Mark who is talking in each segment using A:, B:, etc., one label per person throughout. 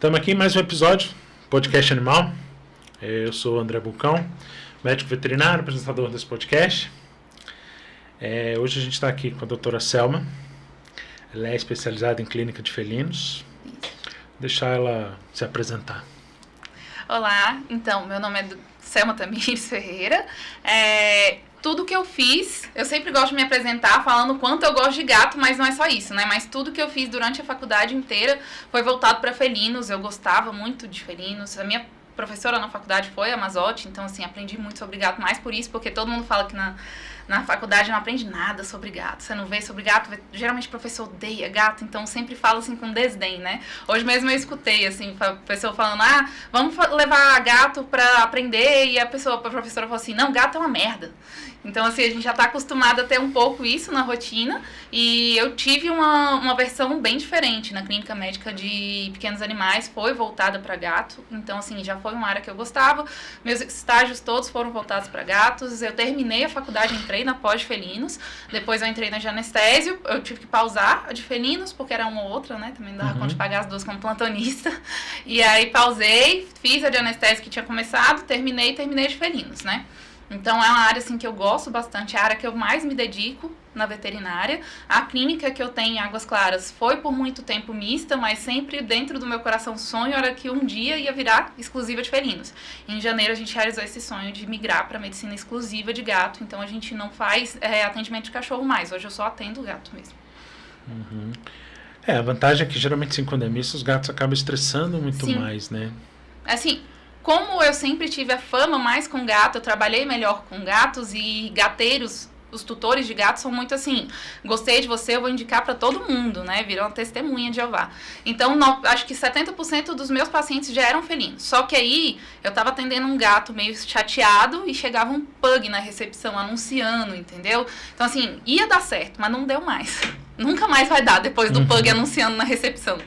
A: Estamos aqui em mais um episódio, Podcast Animal. Eu sou o André Bulcão, médico veterinário, apresentador desse podcast. Hoje a gente está aqui com a doutora Selma. Ela é especializada em clínica de felinos. Vou deixar ela se apresentar.
B: Olá, então, meu nome é Selma Tamires Ferreira. Tudo que eu fiz, eu sempre gosto de me apresentar falando o quanto eu gosto de gato, mas não é só isso, né? Mas tudo que eu fiz durante a faculdade inteira foi voltado para felinos. Eu gostava muito de felinos. A minha professora na faculdade foi a Mazotti, então, assim, aprendi muito sobre gato, mais por isso, porque todo mundo fala que na faculdade não aprende nada sobre gato. Você não vê sobre gato, geralmente o professor odeia gato, então sempre fala assim com desdém, né? Hoje mesmo eu escutei, assim, a pessoa falando, vamos levar gato pra aprender, e a professora falou assim, não, gato é uma merda. Então, assim, a gente já está acostumado a ter um pouco isso na rotina, e eu tive uma versão bem diferente na clínica médica de pequenos animais, foi voltada para gato, então, assim, já foi uma área que eu gostava, meus estágios todos foram voltados para gatos, eu terminei a faculdade, entrei na pós de felinos, depois eu entrei na de anestésio, eu tive que pausar a de felinos, porque era uma ou outra, né, também não dava conta de pagar as duas como plantonista, e aí pausei, fiz a de anestésio que tinha começado, terminei de felinos, né. Então, é uma área assim, que eu gosto bastante, é a área que eu mais me dedico na veterinária. A clínica que eu tenho em Águas Claras foi por muito tempo mista, mas sempre dentro do meu coração sonho era que um dia ia virar exclusiva de felinos. Em janeiro a gente realizou esse sonho de migrar para medicina exclusiva de gato, então a gente não faz atendimento de cachorro mais, hoje eu só atendo gato mesmo.
A: Uhum. A vantagem é que geralmente assim, quando é misto, os gatos acabam estressando muito
B: Sim.
A: mais, né?
B: Assim, como eu sempre tive a fama mais com gato, eu trabalhei melhor com gatos e gateiros, os tutores de gatos são muito assim, gostei de você, eu vou indicar para todo mundo, né? Virou uma testemunha de Jeová. Então, acho que 70% dos meus pacientes já eram felinos. Só que aí, eu tava atendendo um gato meio chateado e chegava um pug na recepção anunciando, entendeu? Então, assim, ia dar certo, mas não deu mais. Nunca mais vai dar depois do pug anunciando na recepção.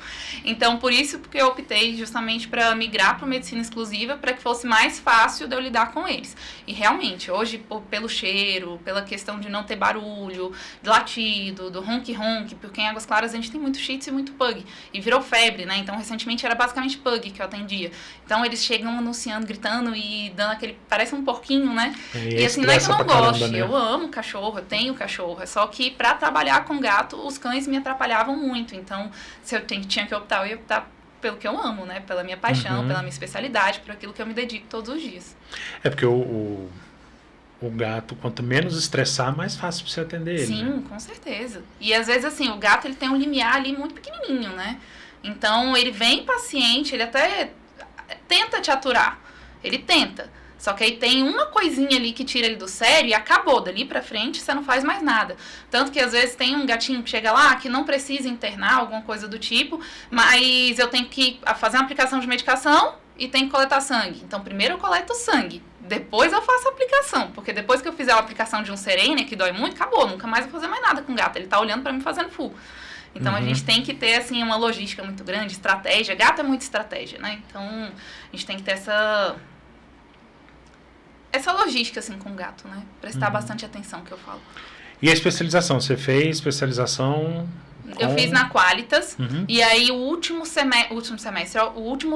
B: Então, por isso que eu optei justamente para migrar para medicina exclusiva, para que fosse mais fácil de eu lidar com eles. E realmente, hoje, pelo cheiro, pela questão de não ter barulho, do latido, do ronque-ronque, porque em Águas Claras a gente tem muito shih tzu e muito pug. E virou febre, né? Então, recentemente era basicamente pug que eu atendia. Então, eles chegam anunciando, gritando e dando aquele... Parece um porquinho, né? E assim, não é que eu não goste. Né? Eu amo cachorro, eu tenho cachorro. É só que para trabalhar com gato, os cães me atrapalhavam muito. Então, se eu tinha que optar, eu ia optar pelo que eu amo, né? Pela minha paixão, pela minha especialidade, por aquilo que eu me dedico todos os dias.
A: É porque o gato, quanto menos estressar, mais fácil pra você atender ele.
B: Sim,
A: né?
B: Com certeza. E às vezes, assim, o gato ele tem um limiar ali muito pequenininho, né? Então, ele vem paciente, ele até tenta te aturar. Ele tenta. Só que aí tem uma coisinha ali que tira ele do sério e acabou. Dali pra frente, você não faz mais nada. Tanto que às vezes tem um gatinho que chega lá que não precisa internar, alguma coisa do tipo, mas eu tenho que fazer uma aplicação de medicação e tenho que coletar sangue. Então, primeiro eu coleto sangue, depois eu faço a aplicação. Porque depois que eu fizer a aplicação de um Serene, que dói muito, acabou. Nunca mais vou fazer mais nada com o gato. Ele tá olhando pra mim fazendo full. Então, a gente tem que ter, assim, uma logística muito grande, estratégia. Gato é muito estratégia, né? Então, a gente tem que ter essa logística, assim, com o gato, né? Prestar bastante atenção, que eu falo.
A: E a especialização? Você fez especialização...
B: Eu fiz na Qualitas, e aí o último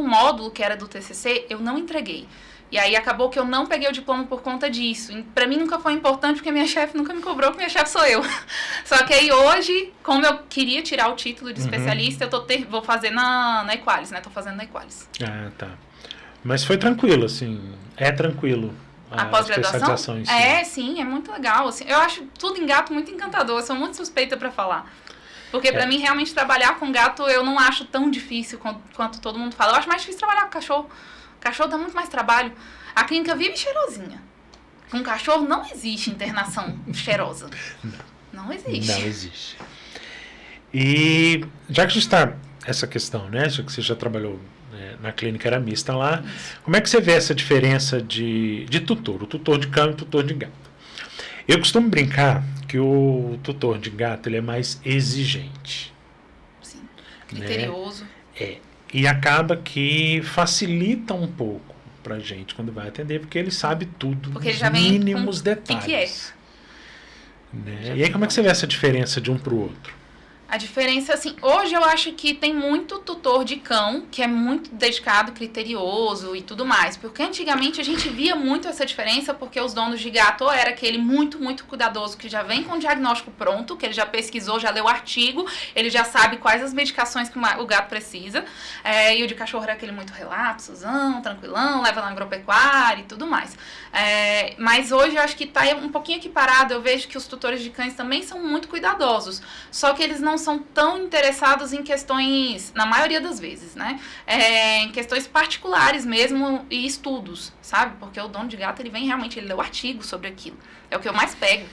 B: módulo, que era do TCC, eu não entreguei. E aí acabou que eu não peguei o diploma por conta disso. E pra mim nunca foi importante, porque minha chefe nunca me cobrou, porque minha chefe sou eu. Só que aí hoje, como eu queria tirar o título de especialista, eu vou fazer na Equalis, né? Tô fazendo na Equalis.
A: Ah, tá. Mas foi tranquilo, assim, é tranquilo.
B: A pós-graduação?
A: Em si.
B: Sim, é muito legal. Assim, eu acho tudo em gato muito encantador. Eu sou muito suspeita pra falar. Porque pra mim, realmente, trabalhar com gato, eu não acho tão difícil quanto todo mundo fala. Eu acho mais difícil trabalhar com cachorro. Cachorro dá muito mais trabalho. A clínica vive cheirosinha. Com cachorro não existe internação cheirosa. Não existe.
A: Não existe. E já que está essa questão, né? Já que você já trabalhou na clínica era mista lá, como é que você vê essa diferença de tutor? O tutor de cão e o tutor de gato. Eu costumo brincar que o tutor de gato ele é mais exigente.
B: Sim, criterioso.
A: Né? E acaba que facilita um pouco pra gente quando vai atender, porque ele sabe tudo,
B: porque
A: os
B: ele já vem
A: mínimos detalhes.
B: O que é.
A: Né? E aí como é que você vê essa diferença de um pro outro?
B: A diferença, assim, hoje eu acho que tem muito tutor de cão que é muito dedicado, criterioso e tudo mais. Porque antigamente a gente via muito essa diferença porque os donos de gato ou era aquele muito, muito cuidadoso que já vem com o diagnóstico pronto, que ele já pesquisou, já leu o artigo, ele já sabe quais as medicações que o gato precisa. E o de cachorro era aquele muito relapsozão, tranquilão, leva na agropecuária e tudo mais. Mas hoje eu acho que está um pouquinho equiparado. Eu vejo que os tutores de cães também são muito cuidadosos. Só que eles não são tão interessados em questões, na maioria das vezes, né? Em questões particulares mesmo e estudos, sabe? Porque o dono de gato, ele vem realmente, ele lê o artigo sobre aquilo. É o que eu mais pego.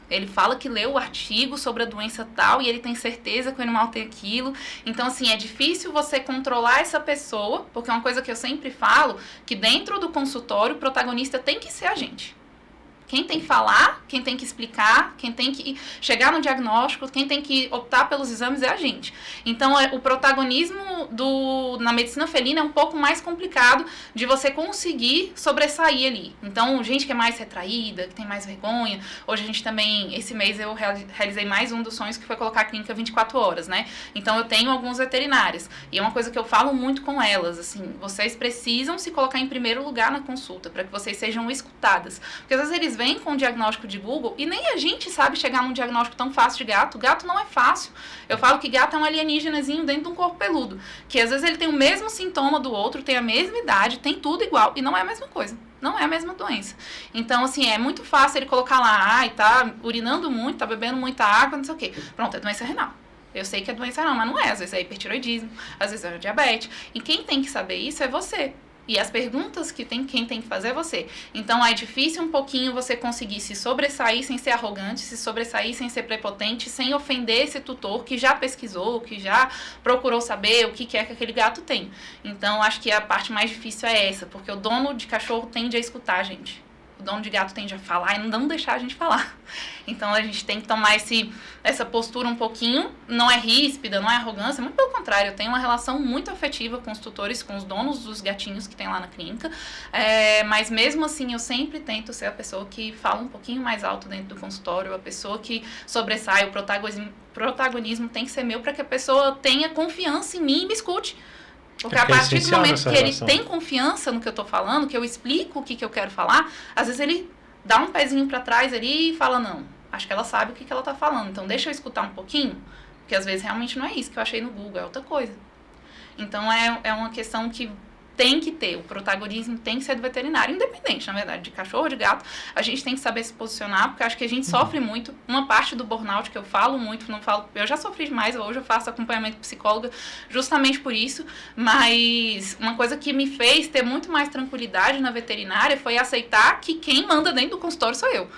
B: Ele fala que leu o artigo sobre a doença tal e ele tem certeza que o animal tem aquilo. Então, assim, é difícil você controlar essa pessoa, porque é uma coisa que eu sempre falo, que dentro do consultório o protagonista tem que ser a gente. Quem tem que falar, quem tem que explicar, quem tem que chegar no diagnóstico, quem tem que optar pelos exames é a gente. Então, o protagonismo na medicina felina é um pouco mais complicado de você conseguir sobressair ali. Então, gente que é mais retraída, que tem mais vergonha. Hoje a gente também, esse mês eu realizei mais um dos sonhos, que foi colocar a clínica 24 horas, né? Então, eu tenho alguns veterinários. E é uma coisa que eu falo muito com elas, assim, vocês precisam se colocar em primeiro lugar na consulta, para que vocês sejam escutadas. Porque às vezes eles vem com o diagnóstico de Google e nem a gente sabe chegar num diagnóstico tão fácil de gato. Gato não é fácil. Eu falo que gato é um alienígenazinho dentro de um corpo peludo, que às vezes ele tem o mesmo sintoma do outro, tem a mesma idade, tem tudo igual e não é a mesma coisa. Não é a mesma doença. Então, assim, é muito fácil ele colocar lá, tá urinando muito, tá bebendo muita água, não sei o quê. Pronto, é doença renal. Eu sei que é doença renal, mas não é. Às vezes é hipertiroidismo, às vezes é diabetes. E quem tem que saber isso é você. E as perguntas que quem tem que fazer é você. Então, é difícil um pouquinho você conseguir se sobressair sem ser arrogante, se sobressair sem ser prepotente, sem ofender esse tutor que já pesquisou, que já procurou saber o que é que aquele gato tem. Então, acho que a parte mais difícil é essa, porque o dono de cachorro tende a escutar a gente. O dono de gato tende a falar e não deixar a gente falar. Então, a gente tem que tomar essa postura um pouquinho. Não é ríspida, não é arrogância. Muito pelo contrário, eu tenho uma relação muito afetiva com os tutores, com os donos dos gatinhos que tem lá na clínica. Mas, mesmo assim, eu sempre tento ser a pessoa que fala um pouquinho mais alto dentro do consultório, a pessoa que sobressai. O protagonismo tem que ser meu para que a pessoa tenha confiança em mim e me escute. Porque a partir do momento que ele tem confiança no que eu tô falando, que eu explico o que eu quero falar, às vezes ele dá um pezinho para trás ali e fala, não, acho que ela sabe o que ela tá falando, então deixa eu escutar um pouquinho, porque às vezes realmente não é isso que eu achei no Google, é outra coisa. Então é uma questão que tem que ter, o protagonismo tem que ser do veterinário, independente, na verdade, de cachorro ou de gato, a gente tem que saber se posicionar, porque eu acho que a gente sofre muito, uma parte do burnout que eu falo muito, não falo, eu já sofri demais, hoje eu faço acompanhamento psicóloga justamente por isso, mas uma coisa que me fez ter muito mais tranquilidade na veterinária foi aceitar que quem manda dentro do consultório sou eu.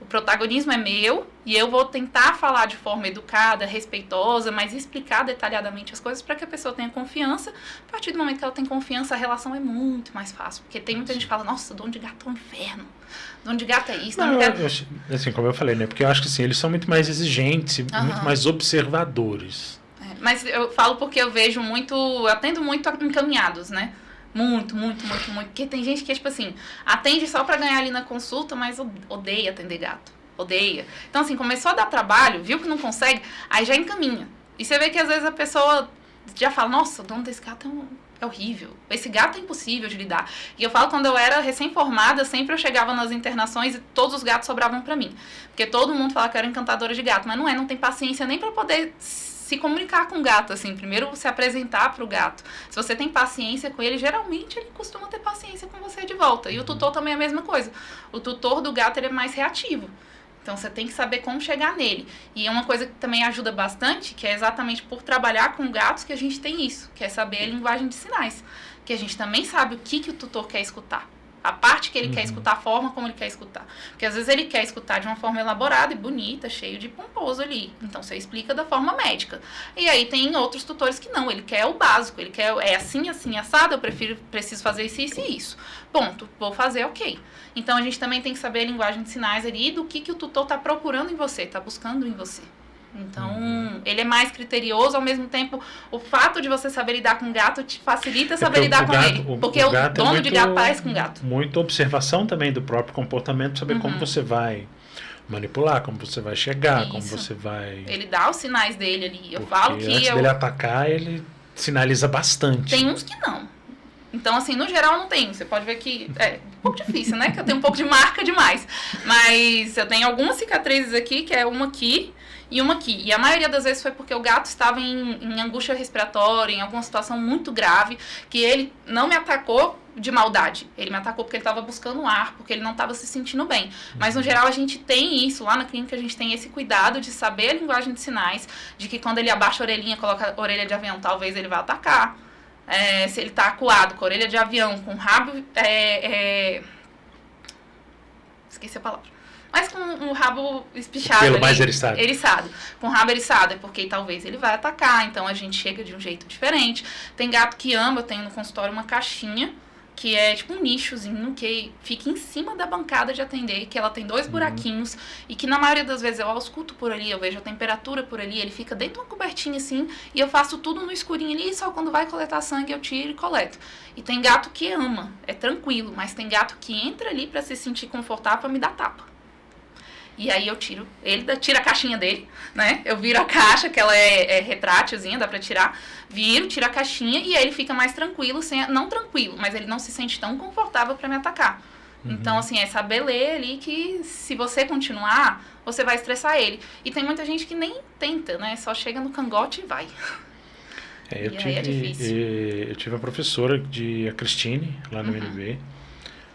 B: O protagonismo é meu e eu vou tentar falar de forma educada, respeitosa, mas explicar detalhadamente as coisas para que a pessoa tenha confiança. A partir do momento que ela tem confiança, a relação é muito mais fácil. Porque tem muita gente que fala, nossa, dono de gato é um inferno. Dono de gato é isso.
A: Não, assim, como eu falei, né? Porque eu acho que assim, eles são muito mais exigentes, muito mais observadores.
B: Mas eu falo porque eu vejo muito, eu atendo muito encaminhados, né? Muito. Porque tem gente que, tipo assim, atende só pra ganhar ali na consulta, mas odeia atender gato. Odeia. Então, assim, começou a dar trabalho, viu que não consegue, aí já encaminha. E você vê que às vezes a pessoa já fala, nossa, o dono desse gato é horrível. Esse gato é impossível de lidar. E eu falo, quando eu era recém-formada, sempre eu chegava nas internações e todos os gatos sobravam pra mim. Porque todo mundo fala que eu era encantadora de gato, mas não tem paciência nem pra poder se comunicar com o gato, assim, primeiro se apresentar para o gato. Se você tem paciência com ele, geralmente ele costuma ter paciência com você de volta. E o tutor também é a mesma coisa. O tutor do gato, ele é mais reativo. Então, você tem que saber como chegar nele. E é uma coisa que também ajuda bastante, que é exatamente por trabalhar com gatos que a gente tem isso, que é saber a linguagem de sinais. Que a gente também sabe o que o tutor quer escutar. A parte que ele quer escutar, a forma como ele quer escutar. Porque às vezes ele quer escutar de uma forma elaborada e bonita, cheio de pomposo ali. Então você explica da forma médica. E aí tem outros tutores que não, ele quer o básico, ele quer assim, assado, preciso fazer isso e isso. Ponto, vou fazer, ok. Então a gente também tem que saber a linguagem de sinais ali do que o tutor está procurando em você, está buscando em você. Então, ele é mais criterioso, ao mesmo tempo, o fato de você saber lidar com gato te facilita saber lidar com ele. Porque o dono de gato parece com gato.
A: Muita observação também do próprio comportamento, saber como você vai manipular, como você vai chegar, como
B: Isso.
A: você vai...
B: Ele dá os sinais dele ali. Eu
A: Porque
B: falo que
A: antes dele atacar, ele sinaliza bastante.
B: tem uns que não. Então, assim, no geral não tem. Você pode ver que é um pouco difícil, né? Que eu tenho um pouco de marca demais. Mas eu tenho algumas cicatrizes aqui, que é uma aqui e uma aqui. E a maioria das vezes foi porque o gato estava em angústia respiratória, em alguma situação muito grave, que ele não me atacou de maldade. Ele me atacou porque ele estava buscando ar, porque ele não estava se sentindo bem. Mas, no geral, a gente tem isso. Lá na clínica, a gente tem esse cuidado de saber a linguagem de sinais, de que quando ele abaixa a orelhinha, coloca a orelha de avião, talvez ele vá atacar. Se ele tá acuado, com a orelha de avião, com o rabo... Esqueci a palavra. Mas com o rabo espichado
A: Pelo
B: ali,
A: mais eriçado.
B: eriçado. Com o rabo eriçado, é porque talvez ele vai atacar, então a gente chega de um jeito diferente. Tem gato que ama, eu tenho no consultório uma caixinha, que é tipo um nichozinho, que fica em cima da bancada de atender, que ela tem 2 buraquinhos, e que na maioria das vezes eu ausculto por ali, eu vejo a temperatura por ali, ele fica dentro de uma cobertinha assim, e eu faço tudo no escurinho ali, e só quando vai coletar sangue eu tiro e coleto. E tem gato que ama, é tranquilo, mas tem gato que entra ali pra se sentir confortável pra me dar tapa. E aí eu tiro, ele tira a caixinha dele, né? Eu viro a caixa, que ela é retrátilzinha, dá pra tirar. Tiro a caixinha e aí ele fica mais tranquilo, não tranquilo, mas ele não se sente tão confortável pra me atacar. Então, assim, é saber ler ali que se você continuar, você vai estressar ele. E tem muita gente que nem tenta, né? Só chega no cangote e vai.
A: Eu
B: aí é difícil.
A: Eu tive uma professora, a Cristine, lá no UNB,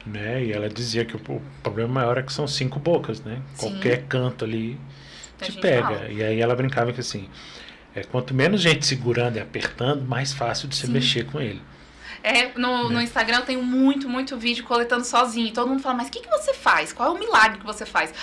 A: né? E ela dizia que o problema maior é que são 5 bocas, né?
B: Sim.
A: Qualquer canto ali te
B: gente
A: pega.
B: fala.
A: E aí ela brincava que assim, quanto menos gente segurando e apertando, mais fácil de se mexer com ele.
B: No Instagram eu tenho muito vídeo coletando sozinho. E todo mundo fala, mas o que você faz? Qual é o milagre que você faz?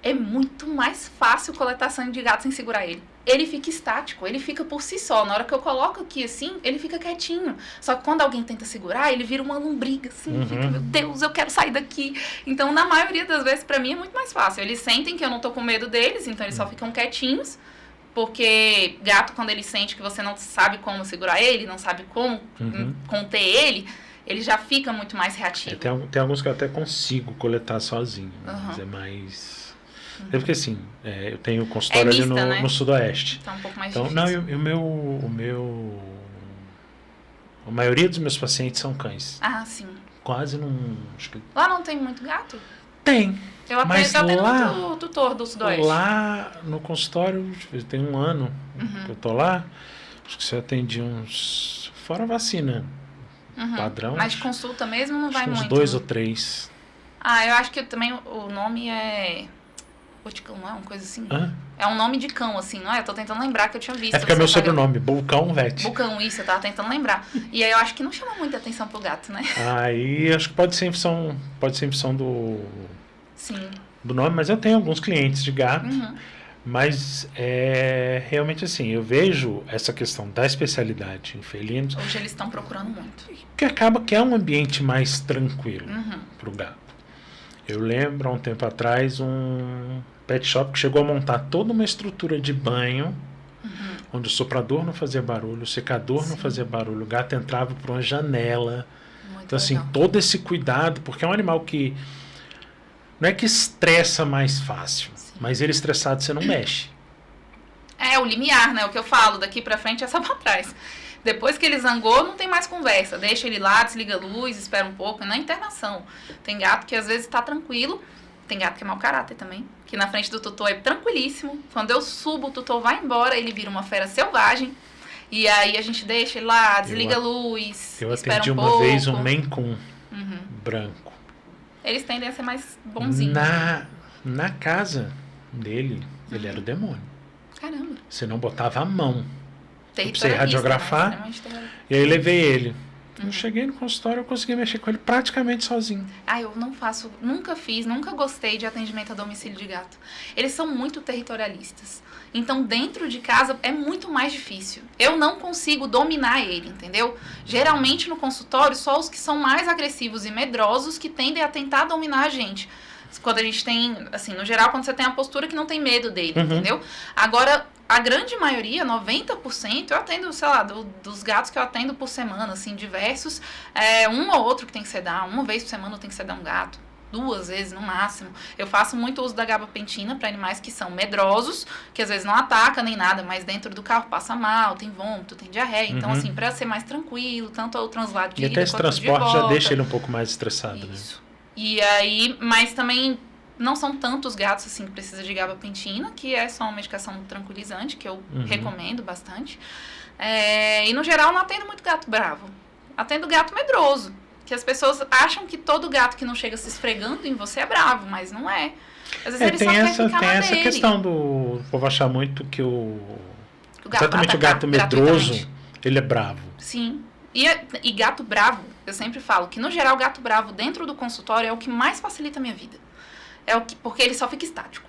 B: É muito mais fácil coletar sangue de gato sem segurar ele. Ele fica estático, ele fica por si só. Na hora que eu coloco aqui assim, ele fica quietinho. Só que quando alguém tenta segurar, ele vira uma lombriga, assim, fica, meu Deus, eu quero sair daqui. Então, na maioria das vezes, pra mim, é muito mais fácil. Eles sentem que eu não tô com medo deles, então eles só ficam quietinhos. Porque gato, quando ele sente que você não sabe como segurar ele, não sabe como conter ele já fica muito mais reativo.
A: Tem alguns que eu até consigo coletar sozinho, mas é mais... É porque assim, eu tenho consultório
B: mista,
A: ali
B: né?
A: no Sudoeste.
B: Tá um pouco mais
A: Então,
B: difícil.
A: a maioria dos meus pacientes são cães.
B: Ah, sim.
A: Quase não... Acho que
B: Lá não tem muito gato?
A: tem.
B: Eu
A: Mas
B: atendo
A: lá,
B: muito tutor do Sudoeste.
A: lá no consultório, tem 1 ano que eu tô lá, acho que você atende uns... Fora vacina, padrão.
B: Mas de consulta mesmo não vai
A: uns
B: muito.
A: 2 ou 3.
B: Ah, eu acho que também o nome é... Boticão, não é? Uma coisa assim?
A: Hã?
B: É um nome de cão, assim, não é? Eu tô tentando lembrar que eu tinha visto.
A: É porque é meu sobrenome, Bulcão Vet.
B: Bulcão, isso, eu tava tentando lembrar. E aí eu acho que não chama muita atenção pro gato, né?
A: Aí acho que pode ser em função
B: Sim.
A: do nome, mas eu tenho alguns clientes de gato. Mas realmente assim, eu vejo essa questão da especialidade em felinos,
B: Hoje eles estão procurando muito.
A: que acaba que é um ambiente mais tranquilo para o gato. Eu lembro, há um tempo atrás, um pet shop que chegou a montar toda uma estrutura de banho, onde o soprador não fazia barulho, o secador não fazia barulho, o gato entrava por uma janela.
B: Muito
A: Então, assim,
B: legal.
A: todo esse cuidado, porque é um animal que não é que estressa mais fácil, mas ele estressado você não mexe.
B: É o limiar, né? O que eu falo, daqui pra frente é só pra trás. Depois que ele zangou, não tem mais conversa. Deixa ele lá, desliga a luz, espera um pouco. E na internação. Tem gato que às vezes tá tranquilo. Tem gato que é mau caráter também. Que na frente do tutor é tranquilíssimo. Quando eu subo, o tutor vai embora, ele vira uma fera selvagem. E aí a gente deixa ele lá, desliga a luz,
A: Eu
B: espera
A: atendi
B: um
A: uma
B: pouco.
A: vez um Maine Coon branco.
B: Eles tendem a ser mais bonzinhos.
A: Na casa dele, ele era o demônio.
B: Caramba.
A: Você não botava a mão. Eu precisei
B: Territorialista,
A: radiografar.
B: né? Extremamente territorialista.
A: E aí levei ele. Eu cheguei no consultório, eu consegui mexer com ele praticamente sozinho.
B: Ah, eu não faço, nunca fiz, nunca gostei de atendimento a domicílio de gato. Eles são muito territorialistas. Então, dentro de casa é muito mais difícil. Eu não consigo dominar ele, entendeu? Geralmente no consultório, só os que são mais agressivos e medrosos que tendem a tentar dominar a gente. Quando a gente tem, assim, no geral, quando você tem a postura que não tem medo dele, entendeu? Agora, a grande maioria, 90%, eu atendo, sei lá, dos gatos que eu atendo por semana, assim, diversos, um ou outro que tem que sedar, uma vez por semana eu tenho que sedar um gato. 2 vezes no máximo. Eu faço muito uso da gabapentina para animais que são medrosos, que às vezes não atacam nem nada, mas dentro do carro passa mal, tem vômito, tem diarreia. Então, assim, para ser mais tranquilo, tanto o translado de
A: E
B: ida
A: até esse
B: quanto de
A: transporte já
B: volta.
A: deixa ele um pouco mais estressado,
B: Isso. E aí, mas também não são tantos gatos assim que precisa de gabapentina, que é só uma medicação tranquilizante, que eu recomendo bastante. E no geral não atendo muito gato bravo. Atendo gato medroso. Que as pessoas acham que todo gato que não chega se esfregando em você é bravo, mas não é. Às vezes ele só quer ficar
A: tem
B: na
A: essa
B: dele.
A: questão do... O povo achar muito que
B: O gato
A: exatamente o gato medroso, ele é bravo.
B: Sim. E gato bravo, eu sempre falo que no geral o gato bravo dentro do consultório é o que mais facilita a minha vida. Porque ele só fica estático.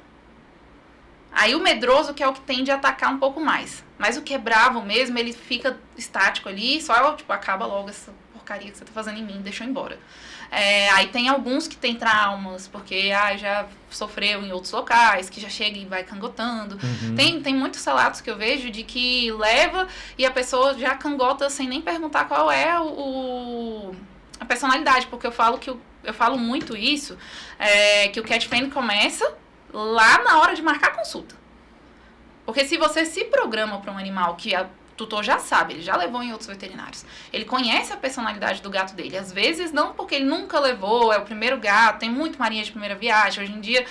B: Aí o medroso que é o que tende a atacar um pouco mais. Mas o que é bravo mesmo, ele fica estático ali, só tipo, acaba logo essa porcaria que você tá fazendo em mim, deixa eu embora. Aí tem alguns que têm traumas, porque já sofreu em outros locais, que já chega e vai cangotando. Tem muitos relatos que eu vejo de que leva e a pessoa já cangota sem nem perguntar qual é a personalidade, porque eu falo muito isso, que o cat friendly começa lá na hora de marcar a consulta. Porque se você se programa para um animal que o tutor já sabe, ele já levou em outros veterinários, ele conhece a personalidade do gato dele, às vezes não porque ele nunca levou, é o primeiro gato, tem muito marinha de primeira viagem, hoje em dia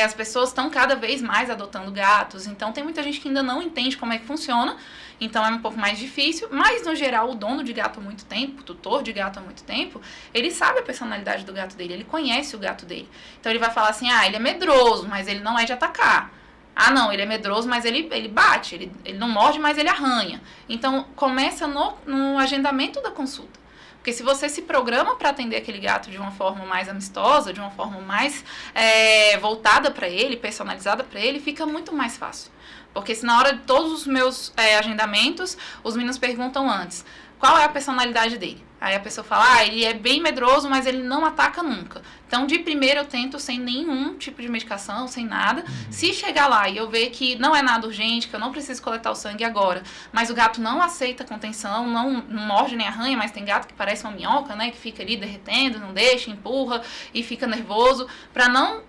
B: as pessoas estão cada vez mais adotando gatos, então tem muita gente que ainda não entende como é que funciona, então é um pouco mais difícil, mas no geral o dono de gato há muito tempo, o tutor de gato há muito tempo, ele sabe a personalidade do gato dele, ele conhece o gato dele, então ele vai falar assim, ele é medroso, mas ele não é de atacar. Não, ele é medroso, mas ele bate, ele não morde, mas ele arranha. Então, começa no agendamento da consulta. Porque se você se programa para atender aquele gato de uma forma mais amistosa, de uma forma mais voltada para ele, personalizada para ele, fica muito mais fácil. Porque se na hora de todos os meus agendamentos, os meninos perguntam antes, qual é a personalidade dele? Aí a pessoa fala, ele é bem medroso, mas ele não ataca nunca. Então, de primeiro eu tento sem nenhum tipo de medicação, sem nada. Se chegar lá e eu ver que não é nada urgente, que eu não preciso coletar o sangue agora, mas o gato não aceita contenção, não morde nem arranha, mas tem gato que parece uma minhoca, né, que fica ali derretendo, não deixa, empurra e fica nervoso, para não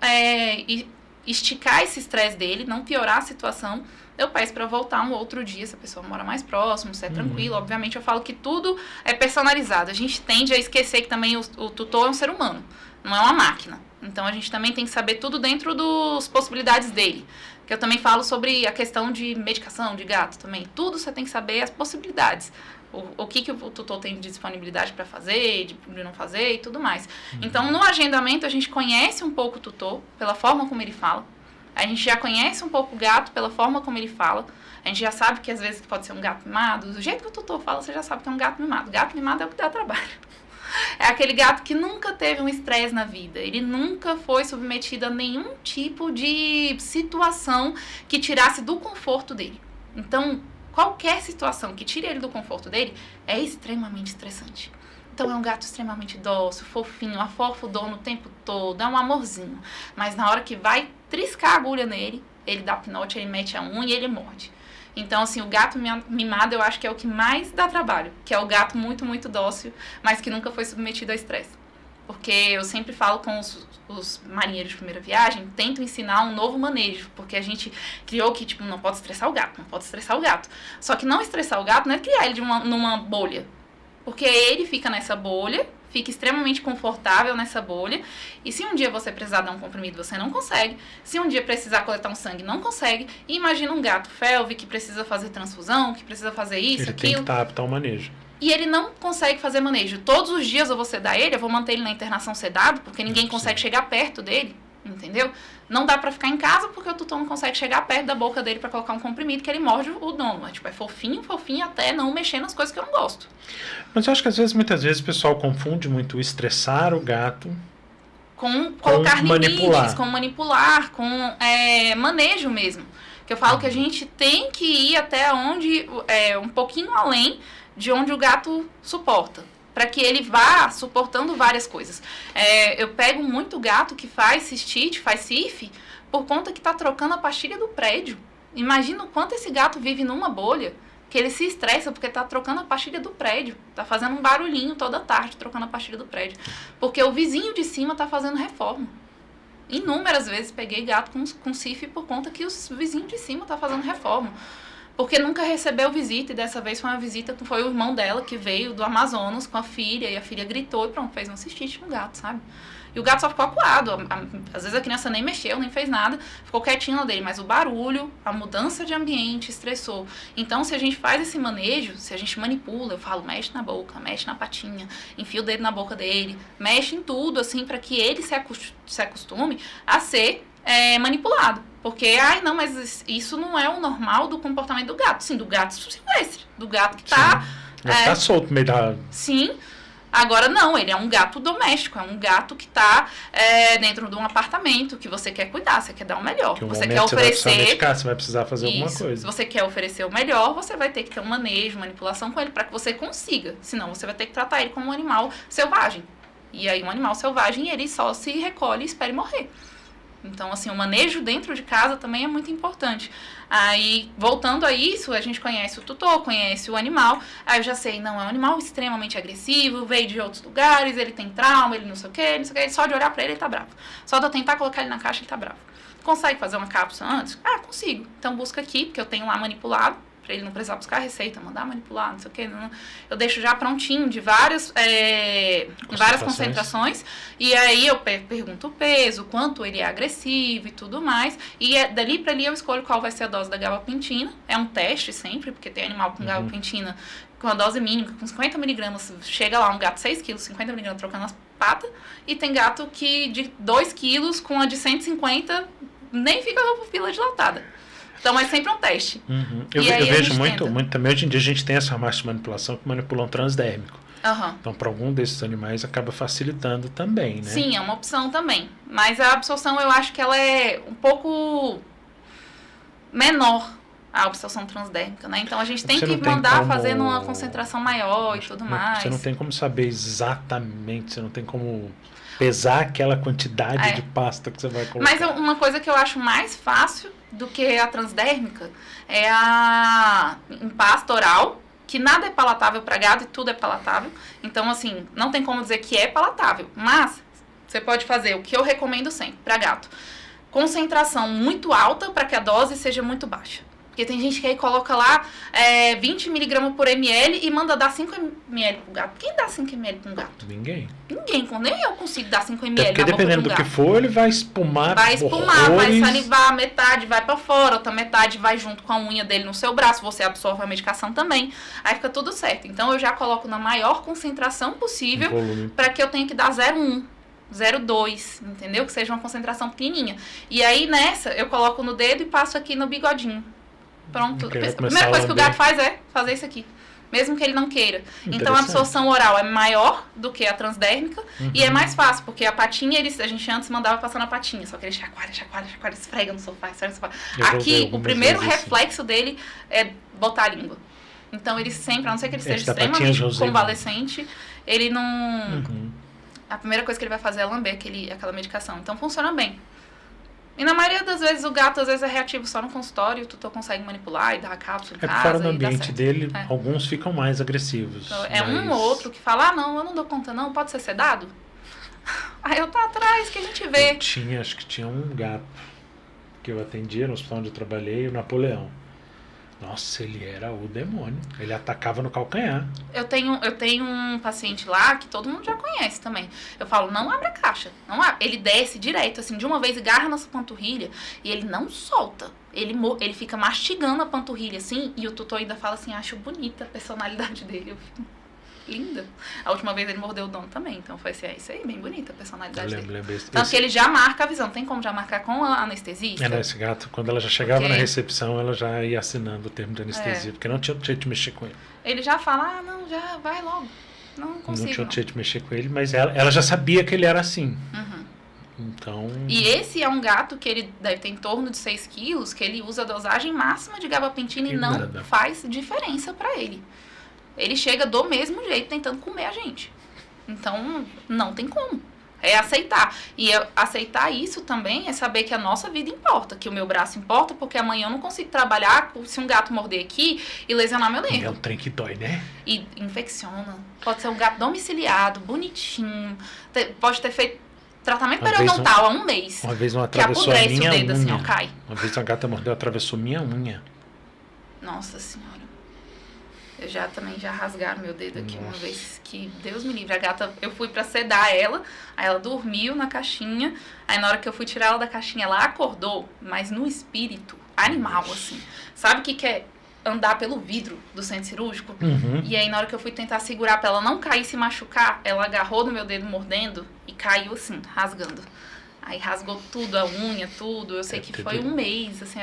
B: esticar esse estresse dele, não piorar a situação, eu peço para voltar um outro dia, se a pessoa mora mais próximo, se é tranquilo. Obviamente, eu falo que tudo é personalizado. A gente tende a esquecer que também o tutor é um ser humano, não é uma máquina. Então, a gente também tem que saber tudo dentro das possibilidades dele. Que eu também falo sobre a questão de medicação de gato também. Tudo você tem que saber as possibilidades. O que o tutor tem de disponibilidade para fazer, de não fazer e tudo mais. Então, no agendamento, a gente conhece um pouco o tutor, pela forma como ele fala. A gente já conhece um pouco o gato pela forma como ele fala. A gente já sabe que às vezes pode ser um gato mimado. Do jeito que o tutor fala, você já sabe que é um gato mimado. Gato mimado é o que dá trabalho. É aquele gato que nunca teve um estresse na vida. Ele nunca foi submetido a nenhum tipo de situação que tirasse do conforto dele. Então, qualquer situação que tire ele do conforto dele é extremamente estressante. Então, é um gato extremamente dócil, fofinho, afofa o dono o tempo todo, é um amorzinho. Mas na hora que vai triscar a agulha nele, ele dá pinote, ele mete a unha e ele morde. Então, assim, o gato mimado eu acho que é o que mais dá trabalho, que é o gato muito, muito dócil, mas que nunca foi submetido a estresse. Porque eu sempre falo com os marinheiros de primeira viagem, tento ensinar um novo manejo, porque a gente criou que, tipo, não pode estressar o gato, não pode estressar o gato. Só que não estressar o gato não é criar ele numa bolha. Porque ele fica nessa bolha, fica extremamente confortável nessa bolha, e se um dia você precisar dar um comprimido, você não consegue. Se um dia precisar coletar um sangue, não consegue. E imagina um gato felve que precisa fazer transfusão, que precisa fazer isso,
A: ele
B: aquilo.
A: Tem que estar apto ao manejo.
B: E ele não consegue fazer manejo. Todos os dias eu vou sedar ele, eu vou manter ele na internação sedado, porque ninguém consegue chegar perto dele, entendeu? Não dá pra ficar em casa porque o tutor não consegue chegar perto da boca dele pra colocar um comprimido que ele morde o dono. Mas, tipo, é fofinho, fofinho até não mexer nas coisas que eu não gosto.
A: Mas eu acho que muitas vezes o pessoal confunde muito o estressar o gato
B: com colocar
A: manipular.
B: limites, com manipular, com manejo mesmo. Que eu falo que a gente tem que ir até onde, um pouquinho além de onde o gato suporta. Para que ele vá suportando várias coisas. Eu pego muito gato que faz cistite, faz CIF, por conta que está trocando a pastilha do prédio. Imagina o quanto esse gato vive numa bolha, que ele se estressa porque tá trocando a pastilha do prédio. Tá fazendo um barulhinho toda tarde, trocando a pastilha do prédio. Porque o vizinho de cima tá fazendo reforma. Inúmeras vezes peguei gato com CIF por conta que o vizinho de cima tá fazendo reforma. Porque nunca recebeu visita, e dessa vez foi uma visita, foi o irmão dela que veio do Amazonas com a filha, e a filha gritou e pronto, fez um cistite no gato, sabe? E o gato só ficou acuado. Às vezes a criança nem mexeu, nem fez nada, ficou quietinho dele, mas o barulho, a mudança de ambiente estressou. Então, se a gente faz esse manejo, se a gente manipula, eu falo, mexe na boca, mexe na patinha, enfia o dedo na boca dele, mexe em tudo, assim, para que ele se acostume a ser manipulado. Porque, não, mas isso não é o normal do comportamento do gato. Sim, do gato silvestre, do gato que tá...
A: tá solto no meio da...
B: Sim. Agora não, ele é um gato doméstico, é um gato que está dentro de um apartamento que você quer cuidar, você quer dar o melhor.
A: Que
B: você quer oferecer.
A: Você vai precisar fazer alguma coisa.
B: Se você quer oferecer o melhor, você vai ter que ter um manejo, manipulação com ele para que você consiga. Senão você vai ter que tratar ele como um animal selvagem. E aí um animal selvagem, ele só se recolhe e espera morrer. Então, assim, o manejo dentro de casa também é muito importante. Aí, voltando a isso, a gente conhece o tutor, conhece o animal. Aí eu já sei, não, é um animal extremamente agressivo, veio de outros lugares, ele tem trauma, ele não sei o quê. Só de olhar pra ele tá bravo. Só de eu tentar colocar ele na caixa, ele tá bravo. Consegue fazer uma cápsula antes? Consigo. Então, busca aqui, porque eu tenho lá manipulado, pra ele não precisar buscar receita, mandar manipular, não sei o quê. Não. Eu deixo já prontinho de várias concentrações. E aí eu pergunto o peso, quanto ele é agressivo e tudo mais. E dali pra ali eu escolho qual vai ser a dose da gabapentina. É um teste sempre, porque tem animal com gabapentina com a dose mínima, com 50 miligramas. Chega lá um gato 6 quilos, 50 miligramas trocando as patas. E tem gato que de 2 quilos com a de 150 nem fica com a pupila dilatada. Então é sempre um teste.
A: Eu vejo muito também, hoje em dia a gente tem essa farmácia de manipulação que manipula um transdérmico. Então, para algum desses animais, acaba facilitando também, né?
B: Sim, é uma opção também. Mas a absorção, eu acho que ela é um pouco menor, a absorção transdérmica, né? Então, a gente tem que mandar fazer numa concentração maior e tudo mais.
A: Você não tem como saber exatamente, você não tem como pesar aquela quantidade de pasta que você vai colocar.
B: Mas uma coisa que eu acho mais fácil do que a transdérmica é a pasta oral, que nada é palatável para gado e tudo é palatável. Então, assim, não tem como dizer que é palatável. Mas você pode fazer o que eu recomendo sempre para gato. Concentração muito alta para que a dose seja muito baixa. Porque tem gente que aí coloca lá 20 miligramas por ml e manda dar 5 ml pro gato. Quem dá 5 ml pra um gato?
A: Ninguém.
B: Nem eu consigo dar 5 ml
A: porque
B: na boca
A: dependendo do que for, ele vai espumar.
B: Vai espumar, vai salivar, metade vai pra fora, outra metade vai junto com a unha dele no seu braço, você absorve a medicação também. Aí fica tudo certo. Então eu já coloco na maior concentração possível para que eu tenha que dar 0,1. 0,2, entendeu? Que seja uma concentração pequenininha. E aí nessa eu coloco no dedo e passo aqui no bigodinho. Pronto. A primeira coisa que o gato faz é fazer isso aqui. Mesmo que ele não queira. Então, a absorção oral é maior do que a transdérmica. E é mais fácil, porque a patinha, a gente antes mandava passar na patinha. Só que ele chacoalha, esfrega no sofá, Aqui, o primeiro reflexo dele é botar a língua. Então, ele sempre, a não ser que ele esteja extremamente convalescente, ele não... A primeira coisa que ele vai fazer é lamber aquela medicação. Então, funciona bem. E na maioria das vezes o gato às vezes é reativo só no consultório, o tutor consegue manipular e dar a cápsula em casa.
A: Fora do ambiente dele, alguns ficam mais agressivos.
B: Então, um ou outro que fala, não, eu não dou conta não, pode ser sedado? Aí eu tô atrás que a gente vê.
A: Acho que tinha um gato que eu atendia no hospital onde eu trabalhei, o Napoleão. Nossa, ele era o demônio. Ele atacava no calcanhar.
B: Eu tenho um paciente lá que todo mundo já conhece também. Eu falo, não abre a caixa. Não abre. Ele desce direto, assim, de uma vez, agarra nossa panturrilha e ele não solta. Ele fica mastigando a panturrilha, assim, e o tutor ainda fala assim, acho bonita a personalidade dele. Eu fico, linda. A última vez ele mordeu o dono também, então foi assim, isso aí, bem bonita a personalidade dele. Tanto que ele já marca a visão. Tem como já marcar com a anestesista?
A: Esse gato, quando ela já chegava na recepção, ela já ia assinando o termo de anestesia, porque não tinha jeito de mexer com ele.
B: Ele já fala, não, já vai logo. Não consigo.
A: Não tinha jeito de mexer com ele, mas ela já sabia que ele era assim. Então...
B: E esse é um gato que ele deve ter em torno de 6 quilos, que ele usa a dosagem máxima de gabapentina e não faz diferença pra ele. Ele chega do mesmo jeito tentando comer a gente. Então, não tem como. É aceitar. E aceitar isso também é saber que a nossa vida importa, que o meu braço importa, porque amanhã eu não consigo trabalhar se um gato morder aqui e lesionar meu nervo.
A: É um trem que dói, né?
B: E infecciona. Pode ser um gato domiciliado, bonitinho, pode ter feito tratamento periodontal há um mês.
A: Uma vez uma
B: que
A: atravessou a
B: apodrece
A: minha
B: o dedo
A: unha.
B: assim, ó, cai.
A: Uma vez uma gata mordeu, atravessou minha unha.
B: Nossa senhora. Eu também já rasgaram meu dedo aqui uma
A: Nossa.
B: vez que, Deus me livre, a gata, eu fui pra sedar ela, aí ela dormiu na caixinha, aí na hora que eu fui tirar ela da caixinha, ela acordou, mas no espírito, animal, assim. Sabe o que é andar pelo vidro do centro cirúrgico?
A: Uhum.
B: E aí na hora que eu fui tentar segurar pra ela não cair e se machucar, ela agarrou no meu dedo mordendo e caiu assim, rasgando. Aí rasgou tudo, a unha, tudo. Eu sei que foi um mês, assim,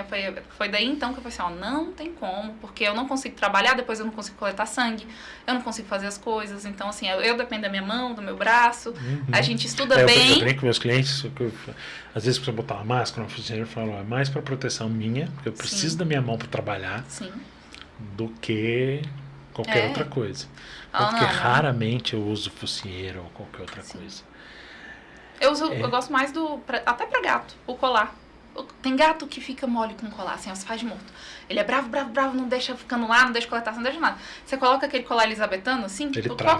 B: foi daí então que eu falei assim, ó, não tem como, porque eu não consigo trabalhar, depois eu não consigo coletar sangue, eu não consigo fazer as coisas, então assim, eu dependo da minha mão, do meu braço, a gente estuda bem.
A: Eu brinco com meus clientes, às vezes precisa botar uma máscara, uma oficina, eu falo, é mais para proteção minha, porque eu preciso da minha mão para trabalhar, do que qualquer outra coisa. Porque raramente eu uso focinheiro ou qualquer outra coisa.
B: Eu gosto mais até pra gato, o colar. Tem gato que fica mole com colar, assim, ó, se faz de morto. Ele é bravo, não deixa ficando lá, não deixa coletar, não deixa nada. Você coloca aquele colar elisabetano, assim,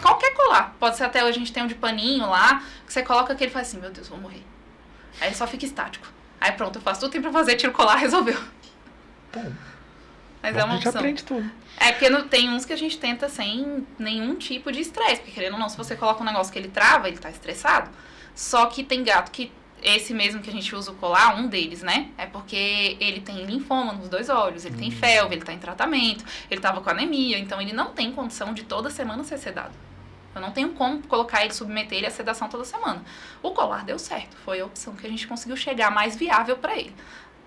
B: qualquer colar. Pode ser até, a gente tem um de paninho lá, que você coloca que ele faz assim, meu Deus, vou morrer. Aí ele só fica estático. Aí pronto, eu faço tudo que tem pra fazer, tiro o colar, resolveu.
A: Bom,
B: mas é uma opção.
A: A gente aprende tudo.
B: É porque tem uns que a gente tenta sem nenhum tipo de estresse, porque querendo ou não, se você coloca um negócio que ele trava, ele tá estressado. Só que tem gato que, esse mesmo que a gente usa o colar, um deles, né? É porque ele tem linfoma nos 2 olhos, ele tem felve, ele tá em tratamento, ele tava com anemia, então ele não tem condição de toda semana ser sedado. Eu não tenho como colocar ele, submeter ele à sedação toda semana. O colar deu certo, foi a opção que a gente conseguiu chegar mais viável pra ele.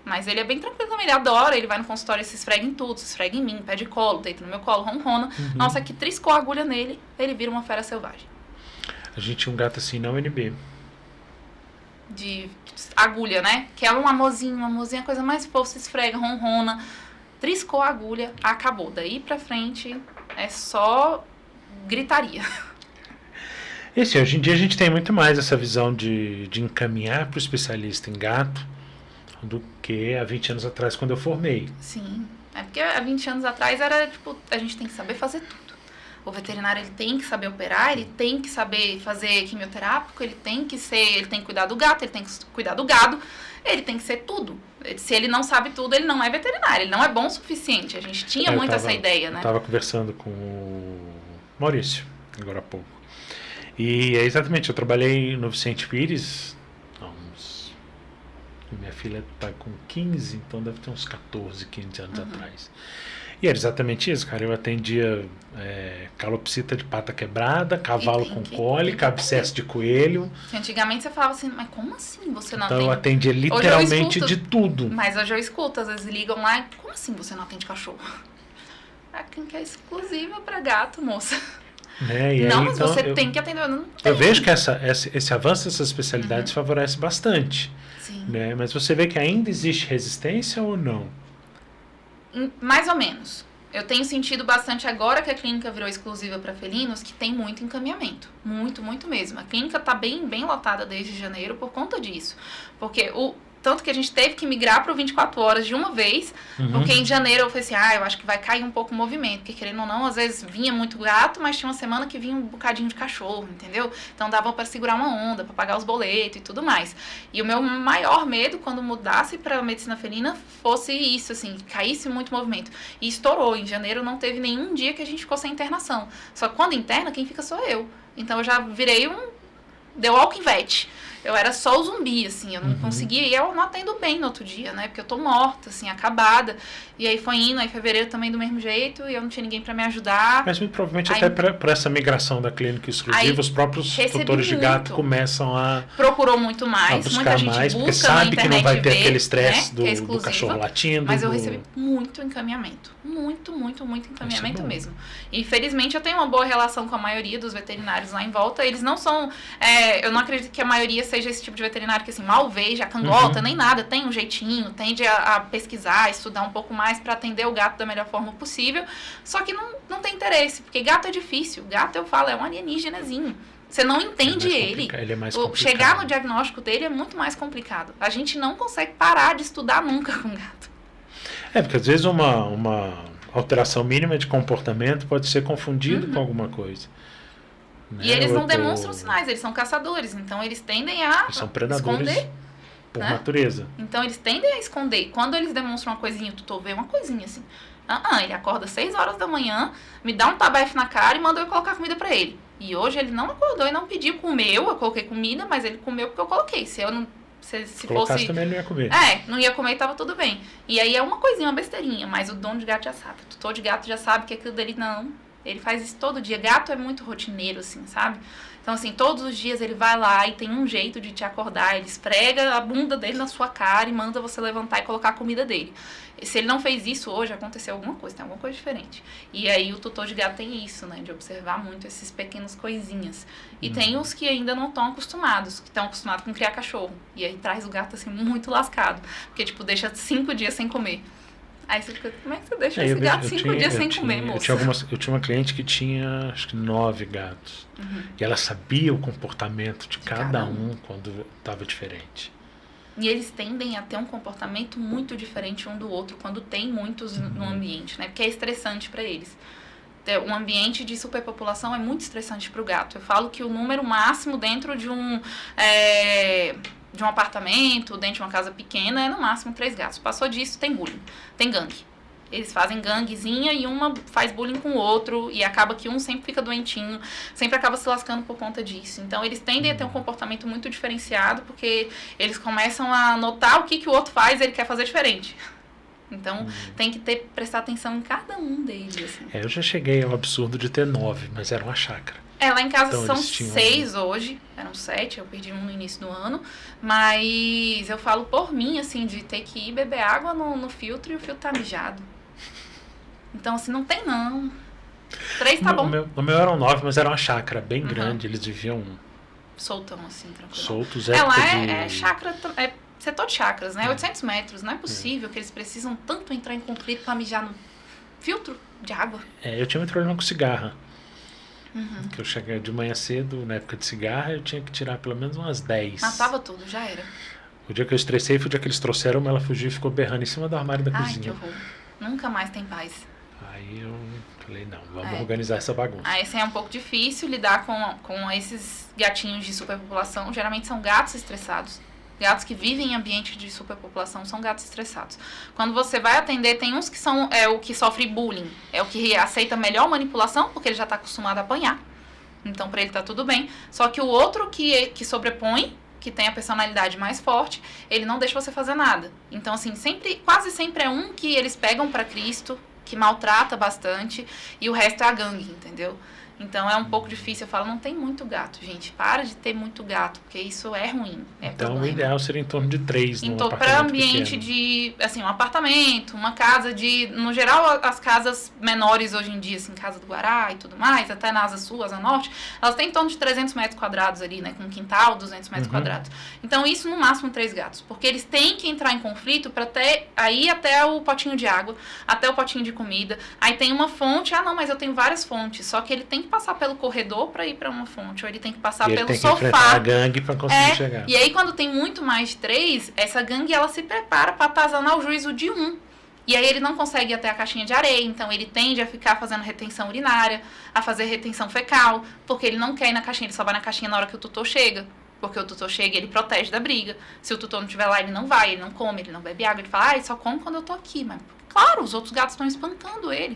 B: Mas ele é bem tranquilo também, ele adora, ele vai no consultório e se esfrega em tudo, se esfrega em mim, pede colo, deita no meu colo, ronrona. Nossa, que triscou a agulha nele, ele vira uma fera selvagem.
A: A gente tinha um gato assim na UNB.
B: De agulha, né? Que é um amorzinho, a coisa mais fofa, se esfrega, ronrona, triscou a agulha, acabou. Daí pra frente é só gritaria.
A: Hoje em dia a gente tem muito mais essa visão de encaminhar para o especialista em gato do que há 20 anos atrás, quando eu formei.
B: Sim, é porque há 20 anos atrás era tipo, a gente tem que saber fazer tudo. O veterinário, ele tem que saber operar, ele tem que saber fazer quimioterápico, ele tem que cuidar do gato, ele tem que cuidar do gado, ele tem que ser tudo. Se ele não sabe tudo, ele não é veterinário, ele não é bom o suficiente. A gente tinha muito essa ideia, né? Eu
A: estava conversando com o Maurício, agora há pouco. E é exatamente, eu trabalhei no Vicente Pires, minha filha está com 15, então deve ter uns 14, 15 anos atrás. E era exatamente isso, cara. Eu atendia calopsita de pata quebrada, cavalo com cólica, abscesso de coelho.
B: Antigamente você falava assim, mas como assim você não
A: atende? Então
B: atende?
A: eu atendia literalmente de tudo.
B: Mas hoje eu escuto, às vezes ligam lá, como assim você não atende cachorro? A clínica é exclusiva para gato, moça.
A: E
B: não,
A: aí,
B: mas
A: então,
B: você tem que atender. Não tem.
A: Eu vejo que esse avanço dessas especialidades favorece bastante.
B: Sim.
A: Né? Mas você vê que ainda existe resistência ou não?
B: Mais ou menos. Eu tenho sentido bastante agora que a clínica virou exclusiva para felinos, que tem muito encaminhamento. Muito, muito mesmo. A clínica está bem lotada desde janeiro por conta disso. Porque tanto que a gente teve que migrar para o 24 horas de uma vez, porque em janeiro eu falei assim, eu acho que vai cair um pouco o movimento, porque querendo ou não, às vezes vinha muito gato, mas tinha uma semana que vinha um bocadinho de cachorro, entendeu? Então dava para segurar uma onda, para pagar os boletos e tudo mais. E o meu maior medo quando mudasse para medicina felina fosse isso, assim, caísse muito movimento. E estourou, em janeiro não teve nenhum dia que a gente ficou sem internação. Só que quando interna, quem fica sou eu. Então eu já virei The Walking Vet. Eu era só o zumbi, assim, eu não conseguia, e eu não atendo bem no outro dia, né, porque eu tô morta, assim, acabada, e aí foi indo, aí fevereiro também do mesmo jeito, e eu não tinha ninguém pra me ajudar.
A: Mas muito provavelmente até por essa migração da clínica exclusiva, os próprios tutores de gato começam a...
B: Procurou muito mais,
A: muita gente mais, busca, porque sabe que não vai ter aquele estresse, né, do cachorro latindo.
B: Mas eu recebi muito encaminhamento, muito encaminhamento mesmo. E felizmente eu tenho uma boa relação com a maioria dos veterinários lá em volta, eles não são, eu não acredito que a maioria seja esse tipo de veterinário que assim, mal veja, cangota, nem nada, tem um jeitinho, tende a pesquisar, estudar um pouco mais para atender o gato da melhor forma possível, só que não tem interesse, porque gato é difícil, gato eu falo, é um alienígenazinho, Você não entende ele.
A: Ele é mais complicado.
B: Chegar no diagnóstico dele é muito mais complicado. A gente não consegue parar de estudar nunca com gato.
A: Porque às vezes uma alteração mínima de comportamento pode ser confundido com alguma coisa. Né?
B: E eles não demonstram sinais, eles são caçadores, então eles tendem a
A: eles são predadores
B: esconder.
A: Por natureza.
B: Então eles tendem a esconder. Quando eles demonstram uma coisinha, o tutor vê uma coisinha assim. Ele acorda 6 horas da manhã, me dá um tabefe na cara e manda eu colocar comida pra ele. E hoje ele não acordou e não pediu, comeu, eu coloquei comida, mas ele comeu porque eu coloquei. Se eu não... Se fosse...
A: também ele não ia comer.
B: Não ia comer e tava tudo bem. E aí é uma coisinha, uma besteirinha, mas o dono de gato já sabe. O tutor de gato já sabe que aquilo dele não. Ele faz isso todo dia. Gato é muito rotineiro, assim, sabe? Então, assim, todos os dias ele vai lá e tem um jeito de te acordar. Ele esfrega a bunda dele na sua cara e manda você levantar e colocar a comida dele. Se ele não fez isso hoje, aconteceu alguma coisa, tem alguma coisa diferente. E aí o tutor de gato tem isso, né? De observar muito esses pequenas coisinhas. E tem os que ainda não estão acostumados, que estão acostumados com criar cachorro. E aí traz o gato, assim, muito lascado. Porque, tipo, deixa 5 dias sem comer. Aí você fica, como é que você deixa esse gato 5 dias sem comer, moça?
A: Eu tinha uma cliente que tinha, acho que 9 gatos. E ela sabia o comportamento de cada um quando estava diferente.
B: E eles tendem a ter um comportamento muito diferente um do outro quando tem muitos no ambiente, né? Porque é estressante para eles. Um ambiente de superpopulação é muito estressante para o gato. Eu falo que o número máximo dentro de um apartamento, dentro de uma casa pequena, é no máximo 3 gatos. Passou disso, tem bullying, tem gangue. Eles fazem ganguezinha e uma faz bullying com o outro e acaba que um sempre fica doentinho, sempre acaba se lascando por conta disso. Então, eles tendem a ter um comportamento muito diferenciado porque eles começam a notar o que o outro faz e ele quer fazer diferente. Então, tem que prestar atenção em cada um deles. Assim.
A: Eu já cheguei ao absurdo de ter 9, mas era uma chácara.
B: Lá em casa então, são 6 hoje, eram 7, eu perdi um no início do ano, mas eu falo por mim, assim, de ter que ir beber água no filtro e o filtro tá mijado. Então, assim, não tem não. 3 tá bom.
A: O meu eram 9, mas era uma chácara bem grande, eles viviam...
B: Soltão, assim, tranquilo.
A: Soltos,
B: é chácara, é setor de chácaras, né? 800 metros, não é possível que eles precisam tanto entrar em conflito pra mijar no filtro de água.
A: Eu tinha muito problema com cigarra. Que eu cheguei de manhã cedo, na época de cigarra, eu tinha que tirar pelo menos umas 10.
B: Matava tudo, já era.
A: O dia que eu estressei foi o dia que eles trouxeram, ela fugiu e ficou berrando em cima do armário da cozinha.
B: Ai, que horror. Nunca mais tem paz.
A: Aí eu falei, não, vamos organizar essa bagunça.
B: Esse é um pouco difícil lidar com esses gatinhos de superpopulação. Geralmente são gatos estressados. Gatos que vivem em ambiente de superpopulação são gatos estressados. Quando você vai atender, tem uns que são o que sofre bullying. É o que aceita melhor manipulação, porque ele já está acostumado a apanhar. Então, para ele tá tudo bem. Só que o outro que sobrepõe, que tem a personalidade mais forte, ele não deixa você fazer nada. Então, assim, quase sempre é um que eles pegam para Cristo, que maltrata bastante, e o resto é a gangue, entendeu? Então é um pouco difícil. Eu falo, não tem muito gato, gente. Para de ter muito gato, porque isso é ruim.
A: Então
B: problema.
A: O ideal seria em torno de 3 num apartamento
B: para ambiente
A: pequeno.
B: De, assim, um apartamento, uma casa no geral, as casas menores hoje em dia, assim, Casa do Guará e tudo mais, até na Asa Sul, Asa Norte, elas têm em torno de 300 metros quadrados ali, né? Com um quintal, 200 metros quadrados. Então isso no máximo 3 gatos. Porque eles têm que entrar em conflito para ir até o potinho de água, até o potinho de comida. Aí tem uma fonte, não, mas eu tenho várias fontes. Só que ele tem que passar pelo corredor para ir para uma fonte, ou ele tem que passar pelo
A: tem
B: sofá.
A: Que enfrentar a gangue para conseguir chegar.
B: E aí quando tem muito mais de 3, essa gangue ela se prepara para atazanar o juízo de 1. E aí ele não consegue ir até a caixinha de areia, então ele tende a ficar fazendo retenção urinária, a fazer retenção fecal, porque ele não quer ir na caixinha, ele só vai na caixinha na hora que o tutor chega. Porque o tutor chega e ele protege da briga. Se o tutor não estiver lá, ele não vai, ele não come, ele não bebe água, ele fala, ele só come quando eu tô aqui. Mas, claro, os outros gatos estão espancando ele.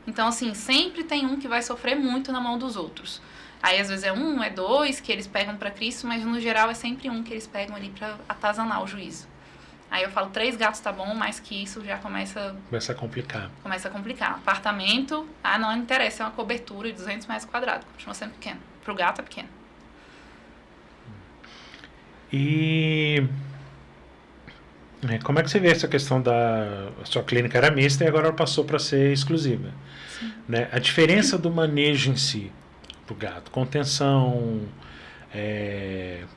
B: Então, assim, sempre tem um que vai sofrer muito na mão dos outros. Aí, às vezes, é 1, é 2 que eles pegam para Cristo, mas, no geral, é sempre um que eles pegam ali para atazanar o juízo. Aí eu falo, 3 gatos tá bom, mas que isso já começa
A: a complicar.
B: Começa a complicar. Apartamento, não interessa, é uma cobertura de 200 metros quadrados. Continua sendo pequeno. Pro gato é pequeno.
A: E como é que você vê essa questão a sua clínica era mista e agora ela passou para ser exclusiva? Né? A diferença do manejo em si do gato, contenção,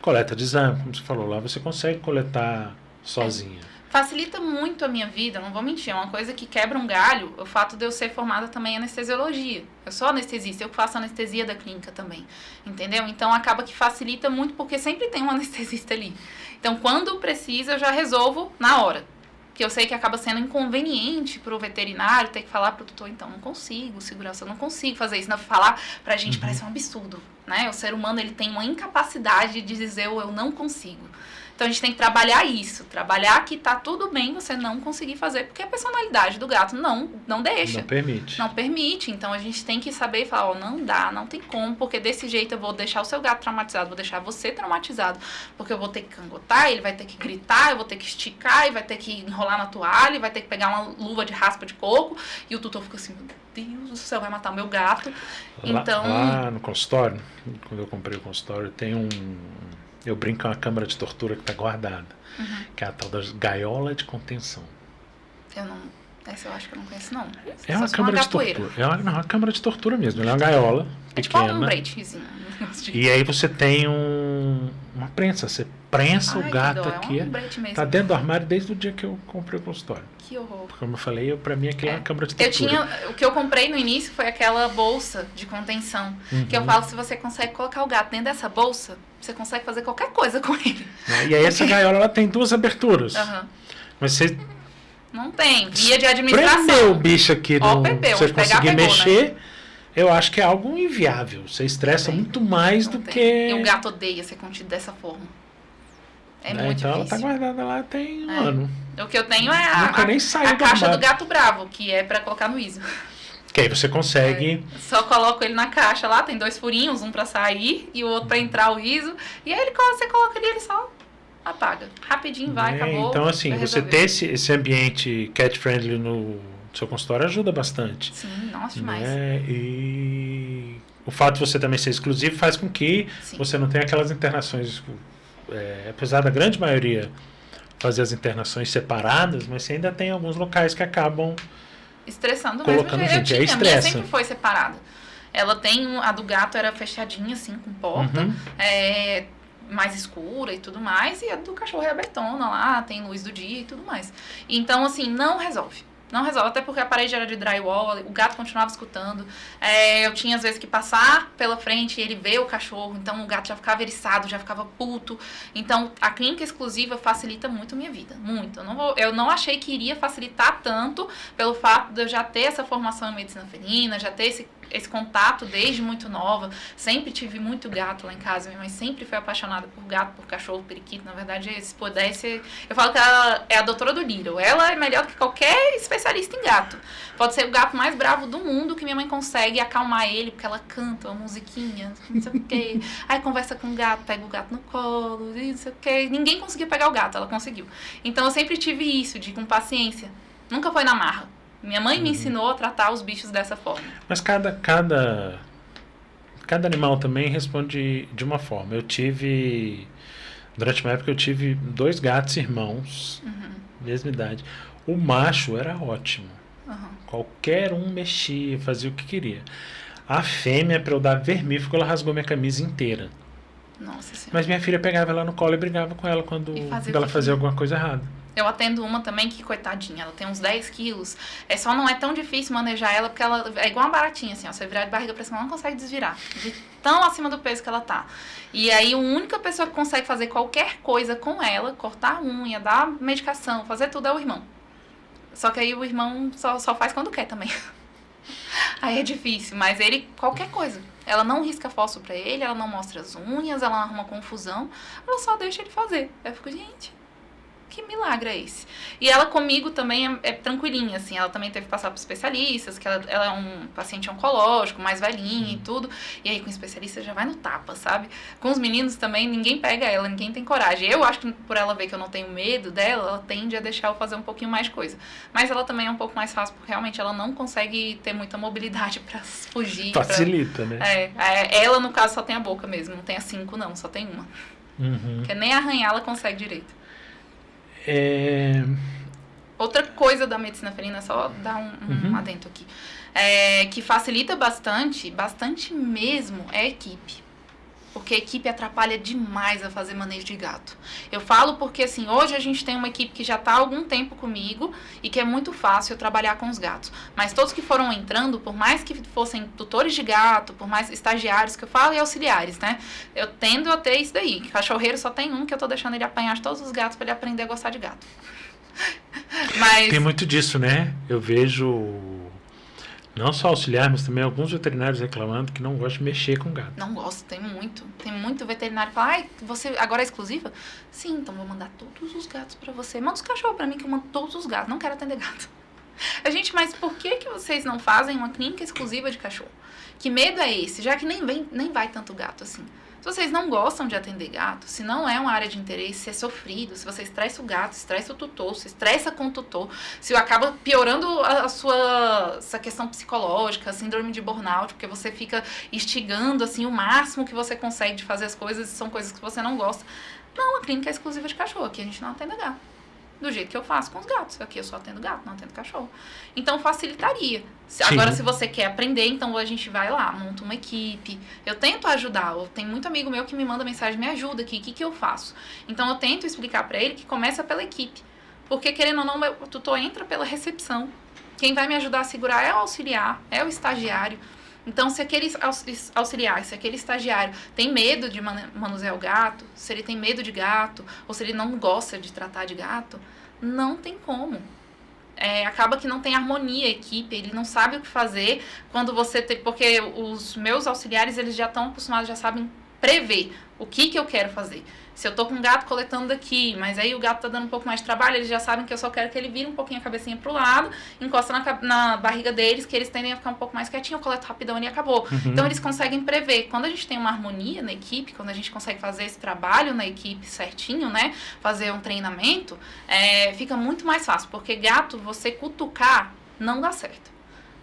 A: coleta de exame, como você falou lá, você consegue coletar sozinha.
B: Facilita muito a minha vida, não vou mentir, é uma coisa que quebra um galho, o fato de eu ser formada também em anestesiologia. Eu sou anestesista, eu faço anestesia da clínica também, entendeu? Então acaba que facilita muito porque sempre tem um anestesista ali. Então quando precisa eu já resolvo na hora. Que eu sei que acaba sendo inconveniente pro veterinário ter que falar pro tutor, então não consigo, segurança, eu não consigo fazer isso. Não, falar pra gente parece um absurdo, né? O ser humano ele tem uma incapacidade de dizer eu não consigo. Então a gente tem que trabalhar isso, trabalhar que tá tudo bem você não conseguir fazer, porque a personalidade do gato não deixa.
A: Não permite.
B: Não permite, então a gente tem que saber e falar, não dá, não tem como, porque desse jeito eu vou deixar o seu gato traumatizado, vou deixar você traumatizado, porque eu vou ter que cangotar, ele vai ter que gritar, eu vou ter que esticar, e vai ter que enrolar na toalha, e vai ter que pegar uma luva de raspa de coco, e o tutor fica assim, meu Deus do céu, vai matar o meu gato. Então...
A: Lá no consultório, quando eu comprei o consultório, tem eu brinco com uma câmara de tortura que está guardada, que é a tal da gaiola de contenção.
B: Essa eu acho que eu não conheço, não.
A: É uma câmara de tortura. É uma câmara de tortura mesmo. Ela é uma gaiola
B: pequena. Tipo um braidzinho.
A: E aí você tem uma prensa. Você prensa o gato aqui. Tá dentro do armário desde o dia que eu comprei o consultório.
B: Que horror.
A: Como eu falei, pra mim aquilo é uma câmara de tortura.
B: O que eu comprei no início foi aquela bolsa de contenção. Que eu falo, se você consegue colocar o gato dentro dessa bolsa, você consegue fazer qualquer coisa com ele.
A: E aí essa gaiola ela tem 2 aberturas. Mas você...
B: Não tem. Via de administração.
A: Prender o bicho aqui, você conseguir mexer, né? Eu acho que é algo inviável. Você estressa muito mais do que...
B: E o gato odeia ser contido dessa forma. É muito
A: então
B: difícil.
A: Ela tá guardada lá tem um ano.
B: O que eu tenho é a caixa do gato bravo, que é pra colocar no ISO.
A: Que aí você consegue...
B: Só coloco ele na caixa lá, tem 2 furinhos, um pra sair e o outro pra entrar o ISO. E aí você coloca ali, ele só... apaga. Rapidinho vai, acabou.
A: Então, assim, você ter esse ambiente cat-friendly no seu consultório ajuda bastante.
B: Sim, nossa, demais.
A: E o fato de você também ser exclusivo faz com que você não tenha aquelas internações, apesar da grande maioria fazer as internações separadas, mas você ainda tem alguns locais que acabam
B: estressando
A: colocando
B: mesmo.
A: gente.
B: A minha sempre foi separada. Ela tem, a do gato era fechadinha, assim, com porta. Mais escura e tudo mais, e a do cachorro é abertona lá, tem luz do dia e tudo mais. Então, assim, não resolve. Não resolve, até porque a parede era de drywall, o gato continuava escutando. Eu tinha, às vezes, que passar pela frente e ele ver o cachorro, então o gato já ficava eriçado, já ficava puto. Então, a clínica exclusiva facilita muito a minha vida, muito. Eu não achei que iria facilitar tanto pelo fato de eu já ter essa formação em medicina felina, já ter esse contato desde muito nova. Sempre tive muito gato lá em casa. Minha mãe sempre foi apaixonada por gato, por cachorro, periquito. Na verdade, se pudesse... Eu falo que ela é a doutora do Little. Ela é melhor do que qualquer especialista em gato. Pode ser o gato mais bravo do mundo que minha mãe consegue acalmar ele, porque ela canta uma musiquinha, não sei o quê. Aí conversa com o gato, pega o gato no colo, não sei o quê. Ninguém conseguia pegar o gato, ela conseguiu. Então, eu sempre tive isso, de com paciência. Nunca foi na marra. Minha mãe me ensinou a tratar os bichos dessa forma.
A: Mas cada animal também responde de uma forma. Durante uma época eu tive 2 gatos irmãos, mesma idade. O macho era ótimo. Qualquer um mexia, fazia o que queria. A fêmea, para eu dar vermífugo, ela rasgou minha camisa inteira.
B: Nossa Senhora.
A: Mas minha filha pegava ela no colo e brigava com ela quando ela fazia alguma coisa errada.
B: Eu atendo uma também que, coitadinha, ela tem uns 10 quilos. Só não é tão difícil manejar ela, porque ela é igual uma baratinha, assim, ó. Você virar de barriga pra cima, ela não consegue desvirar. De tão acima do peso que ela tá. E aí, a única pessoa que consegue fazer qualquer coisa com ela, cortar a unha, dar medicação, fazer tudo, é o irmão. Só que aí o irmão só faz quando quer também. Aí é difícil, mas ele, qualquer coisa. Ela não risca fósforo pra ele, ela não mostra as unhas, ela não arruma confusão. Ela só deixa ele fazer. Aí eu fico, gente... Que milagre é esse? E ela comigo também é tranquilinha, assim. Ela também teve que passar por especialistas, que ela é um paciente oncológico, mais velhinha e tudo. E aí com especialista já vai no tapa, sabe? Com os meninos também, ninguém pega ela, ninguém tem coragem. Eu acho que por ela ver que eu não tenho medo dela, ela tende a deixar eu fazer um pouquinho mais de coisa. Mas ela também é um pouco mais fácil, porque realmente ela não consegue ter muita mobilidade pra fugir.
A: Facilita, né?
B: Ela, no caso, só tem a boca mesmo. Não tem as 5, não. Só tem uma. Porque nem arranhar ela consegue direito. Outra coisa da medicina felina, só dar um adendo aqui, que facilita bastante mesmo, é a equipe. porque a equipe atrapalha demais a fazer manejo de gato. Eu falo porque, assim, hoje a gente tem uma equipe que já está há algum tempo comigo e que é muito fácil eu trabalhar com os gatos. Mas todos que foram entrando, por mais que fossem tutores de gato, por mais estagiários que eu falo e auxiliares, né? Eu tendo a ter isso daí. Cachorreiro só tem um que eu tô deixando ele apanhar de todos os gatos para ele aprender a gostar de gato. Mas...
A: Tem muito disso, né? Eu vejo... Não só auxiliar, mas também alguns veterinários reclamando que não gostam de mexer com gato.
B: Não gosto, tem muito. Tem muito veterinário que fala, ai, você agora é exclusiva? Sim, então vou mandar todos os gatos pra você. Manda os cachorros pra mim que eu mando todos os gatos. Não quero atender gato. Gente, mas por que vocês não fazem uma clínica exclusiva de cachorro? Que medo é esse? Já que nem vai tanto gato assim. Se vocês não gostam de atender gato, se não é uma área de interesse, se é sofrido, se você estressa o gato, estressa o tutor, se estressa com o tutor, se acaba piorando essa questão psicológica, síndrome de burnout, porque você fica instigando assim, o máximo que você consegue de fazer as coisas, são coisas que você não gosta. Não, a clínica é exclusiva de cachorro, aqui a gente não atende gato. Do jeito que eu faço com os gatos. Aqui eu só atendo gato, não atendo cachorro. Então, facilitaria. Agora, se você quer aprender, então a gente vai lá, monta uma equipe. Eu tento ajudar. Eu tenho muito amigo meu que me manda mensagem, me ajuda aqui, o que eu faço? Então, eu tento explicar pra ele que começa pela equipe. Porque, querendo ou não, o tutor entra pela recepção. Quem vai me ajudar a segurar é o auxiliar, é o estagiário. Então, se aquele auxiliar, se aquele estagiário tem medo de manusear o gato, se ele tem medo de gato, ou se ele não gosta de tratar de gato, não tem como. Acaba que não tem harmonia a equipe, ele não sabe o que fazer quando você tem... Porque os meus auxiliares, eles já estão acostumados, já sabem prever o que eu quero fazer. Se eu tô com um gato coletando daqui, mas aí o gato tá dando um pouco mais de trabalho, eles já sabem que eu só quero que ele vire um pouquinho a cabecinha pro lado, encosta na barriga deles, que eles tendem a ficar um pouco mais quietinho, eu coleto rapidão e acabou.
A: Uhum.
B: Então eles conseguem prever. Quando a gente tem uma harmonia na equipe, quando a gente consegue fazer esse trabalho na equipe certinho, né, fazer um treinamento, fica muito mais fácil, porque gato, você cutucar, não dá certo.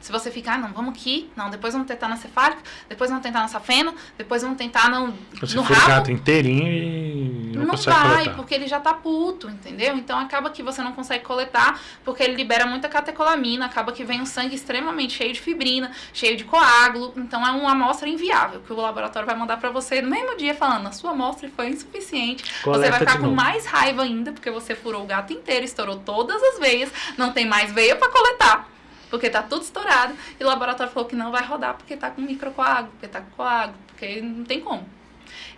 B: Se você ficar, não, vamos aqui, não, depois vamos tentar na cefálica, depois vamos tentar na safena, depois vamos tentar no
A: for
B: rabo.
A: gato inteirinho e não consegue
B: vai,
A: coletar.
B: porque ele já tá puto, entendeu? Então acaba que você não consegue coletar, porque ele libera muita catecolamina, acaba que vem um sangue extremamente cheio de fibrina, cheio de coágulo, então é uma amostra inviável, que o laboratório vai mandar pra você no mesmo dia falando, a sua amostra foi insuficiente,
A: Coleta
B: você vai ficar
A: de
B: com
A: novo.
B: mais raiva ainda, porque você furou o gato inteiro, estourou todas as veias, não tem mais veia pra coletar. Porque tá tudo estourado, e o laboratório falou que não vai rodar porque tá com microcoágulo, porque tá com coágulo, porque não tem como.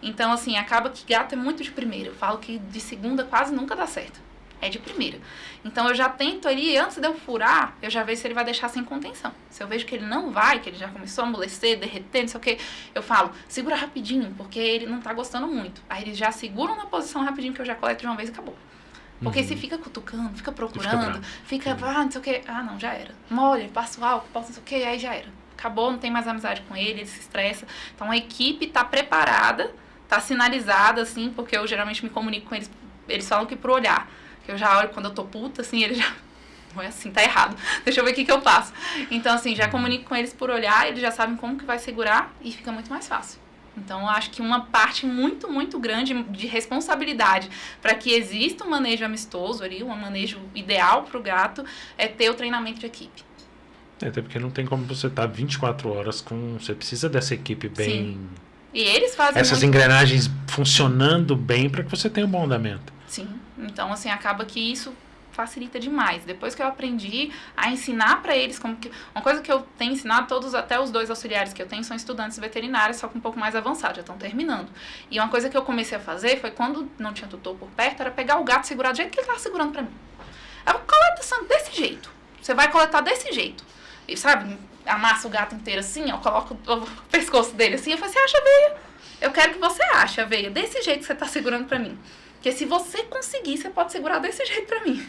B: Então, assim, acaba que gato é muito de primeira. Eu falo que de segunda quase nunca dá certo. É de primeira. Então, eu já tento ali, antes de eu furar, eu já vejo se ele vai deixar sem contenção. Se eu vejo que ele não vai, que ele já começou a amolecer, derreter, não sei o quê, eu falo, segura rapidinho, porque ele não tá gostando muito. Aí eles já seguram na posição rapidinho, que eu já coleto de uma vez e acabou. Porque se fica cutucando, fica procurando, fica não sei o que, não, já era. Molha, passa o álcool, passa não sei o que, aí já era. Acabou, não tem mais amizade com ele se estressa. Então a equipe tá preparada, tá sinalizada, assim, porque eu geralmente me comunico com eles, eles falam que pro olhar. Que eu já olho quando eu tô puta, assim, eles já... Não é assim, tá errado. Deixa eu ver o que eu faço. Então, assim, já comunico com eles por olhar, eles já sabem como que vai segurar e fica muito mais fácil. Então, eu acho que uma parte muito, muito grande de responsabilidade para que exista um manejo amistoso ali, um manejo ideal para o gato, é ter o treinamento de equipe.
A: Até porque não tem como você estar 24 horas com... Você precisa dessa equipe bem...
B: Sim. E eles fazem
A: essas engrenagens funcionando bem para que você tenha um bom andamento.
B: Sim. Então, assim, acaba que isso facilita demais. Depois que eu aprendi a ensinar para eles como que... Uma coisa que eu tenho ensinado, até os 2 auxiliares que eu tenho são estudantes veterinários, só que um pouco mais avançados, já estão terminando. E uma coisa que eu comecei a fazer foi, quando não tinha tutor por perto, era pegar o gato e segurar do jeito que ele estava segurando para mim. Eu coleta sangue desse jeito. Você vai coletar desse jeito. E, sabe, amassa o gato inteiro assim, eu coloco o pescoço dele assim, eu falo, você acha a veia? Eu quero que você ache a veia desse jeito que você está segurando para mim. Porque se você conseguir, você pode segurar desse jeito para mim.